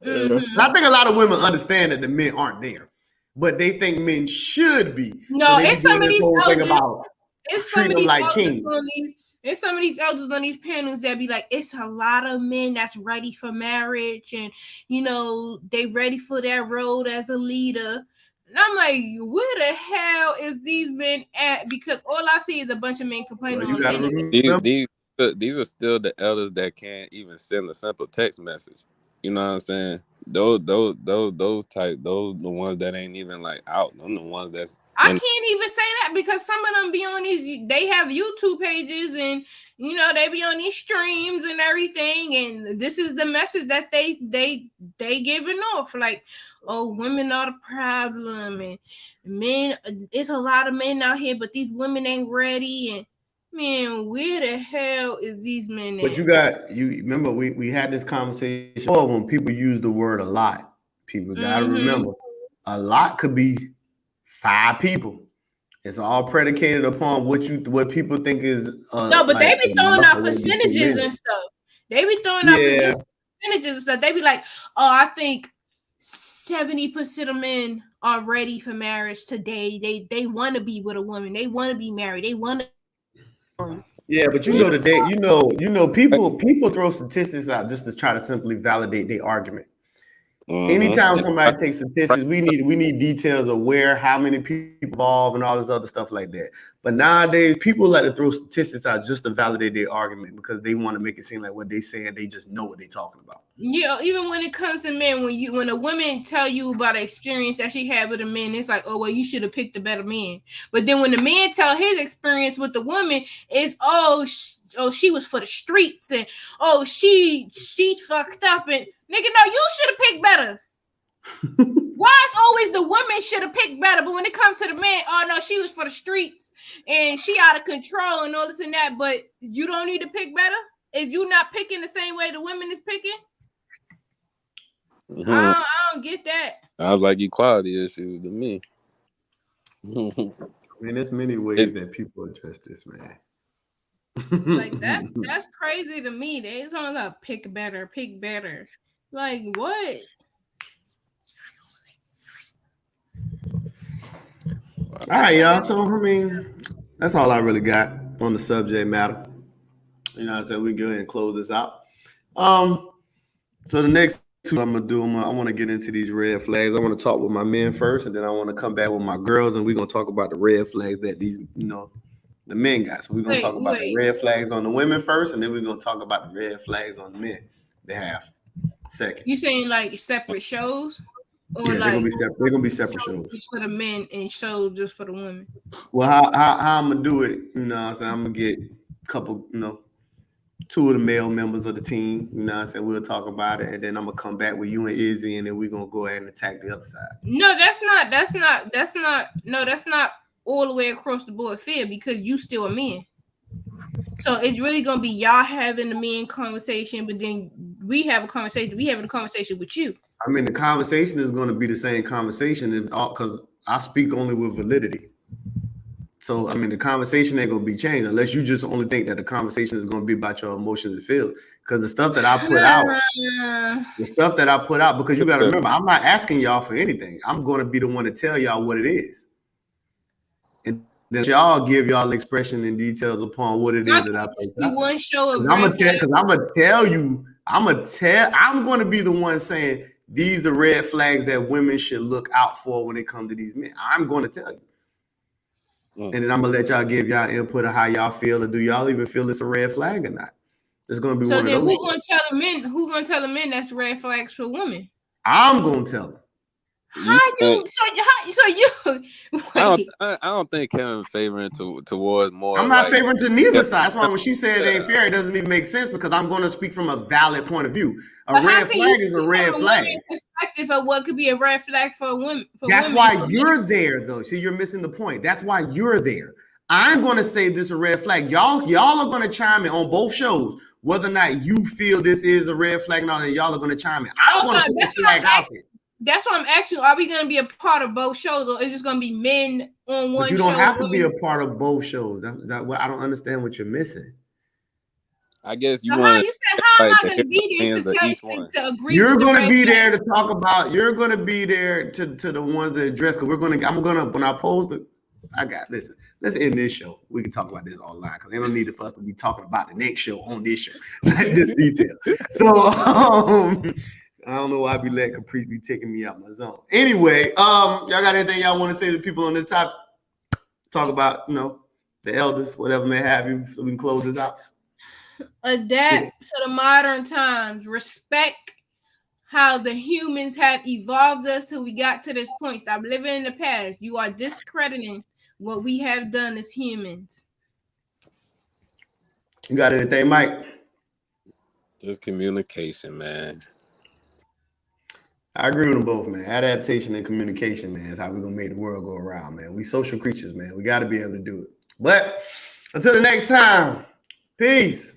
B: I think a lot of women understand that the men aren't there, but they think men should be.
A: No,
B: so
A: it's some of these elders.
B: It's some of these like kings.
A: There's some of these elders on these panels that be like, it's a lot of men that's ready for marriage and, they ready for that road as a leader. And I'm like, where the hell is these men at? Because all I see is a bunch of men complaining on
C: the these are still the elders that can't even send a simple text message. You know what I'm saying? Those the ones that ain't even like out. Them the ones that's.
A: I can't even say that because some of them be on these. They have YouTube pages and they be on these streams and everything. And this is the message that they giving off. Like, oh, women are the problem and men. It's a lot of men out here, but these women ain't ready. And man, where the hell is these men at?
B: But you remember we had this conversation when people use the word a lot. People gotta remember a lot could be 5 people. It's all predicated upon what people think is
A: no, but they be throwing out percentages and stuff. They be throwing out percentages and stuff. They be like, oh, I think 70% of men are ready for marriage today. They want to be with a woman. They want to be married. They want to.
B: Yeah, but people throw statistics out just to try to simply validate their argument. Anytime somebody takes statistics, we need details of where, how many people involved, and all this other stuff like that. But nowadays, people like to throw statistics out just to validate their argument because they want to make it seem like what they saying, they just know what they're talking about.
A: Yeah, even when it comes to men, when a woman tell you about an experience that she had with a man, it's like, oh well, you should have picked a better man. But then when the man tell his experience with the woman, it's she was for the streets and she fucked up and nigga, no, you should have picked better. Why is always the woman should have picked better, but when it comes to the man, oh no, she was for the streets and she out of control and all this and that, but you don't need to pick better? Is you not picking the same way the women is picking? I don't get that.
C: Sounds like equality issues to me.
B: I mean, there's many ways that people address this, man.
A: Like that's crazy to me. They talking about pick better. Like what?
B: All right, y'all. So I mean, that's all I really got on the subject matter. You know what I'm saying? We can go ahead and close this out. So the next two I'm gonna do, I want to get into these red flags. I want to talk with my men first, and then I want to come back with my girls, and we're gonna talk about the red flags that these, the men got. So we're gonna talk about the red flags on the women first, and then we're gonna talk about the red flags on the men behalf second.
A: You saying like separate shows? or
B: Yeah,
A: like
B: they're gonna be separate shows.
A: just for the men and shows just for the women?
B: Well, how I'm gonna do it, you know what I'm saying? I'm gonna get a couple, two of the male members of the team, you know what I'm saying? We'll talk about it, and then I'm gonna come back with you and Izzy, and then we're gonna go ahead and attack the other side.
A: No, that's not all the way across the board fair, because you still a man. So it's really gonna be y'all having the men conversation, but then we have a conversation. We having a conversation with you.
B: I mean, the conversation is gonna be the same conversation because I speak only with validity. So I mean, the conversation ain't gonna be changed unless you just only think that the conversation is gonna be about your emotions and feelings. Because the stuff that I put out, because you gotta remember, I'm not asking y'all for anything. I'm gonna be the one to tell y'all what it is. And then y'all give y'all expression and details upon what it is that I put out.
A: One show of
B: I'm gonna be the one saying these are red flags that women should look out for when they come to these men. I'm gonna tell you. And then I'm gonna let y'all give y'all input of how y'all feel, or do y'all even feel it's a red flag or not? It's gonna be one of those.
A: Who's gonna tell the men? Who's gonna tell the men that's red flags for women?
B: I'm gonna tell them.
A: I
C: don't think Kevin's favoring towards more.
B: I'm not favoring to neither side. That's why when she said it ain't fair, it doesn't even make sense, because I'm going to speak from a valid point of view. A red flag is a red flag.
A: Perspective of what could be a red flag for a woman.
B: That's why you're there, though. See, you're missing the point. That's why you're there. I'm going to say this is a red flag. Y'all are going to chime in on both shows whether or not you feel this is a red flag or not, and y'all are going to chime in. I'm going to put this flag out there.
A: That's what I'm asking. Are we going to be a part of both shows, or is it just going to be men on one show?
B: But you don't have to be a part of both shows. I don't understand what you're missing.
C: I guess you
A: want. You said, how am I going to be there to agree?
B: You're going to be there to talk about. You're going to be there to the ones that address. Because I'm going to when I post it. Listen. Let's end this show. We can talk about this online because they don't need for us to be talking about the next show on this show. Like this detail. So. I don't know why I be letting Caprice be taking me out my zone. Anyway, y'all got anything y'all want to say to people on this topic? Talk about, the elders, whatever may have you, so we can close this out.
A: Adapt to the modern times. Respect how the humans have evolved us till we got to this point. Stop living in the past. You are discrediting what we have done as humans.
B: You got anything, Mike?
C: Just communication, man.
B: I agree with them both, man. Adaptation and communication, man, is how we're going to make the world go around, man. We social creatures, man. We got to be able to do it. But until the next time, peace.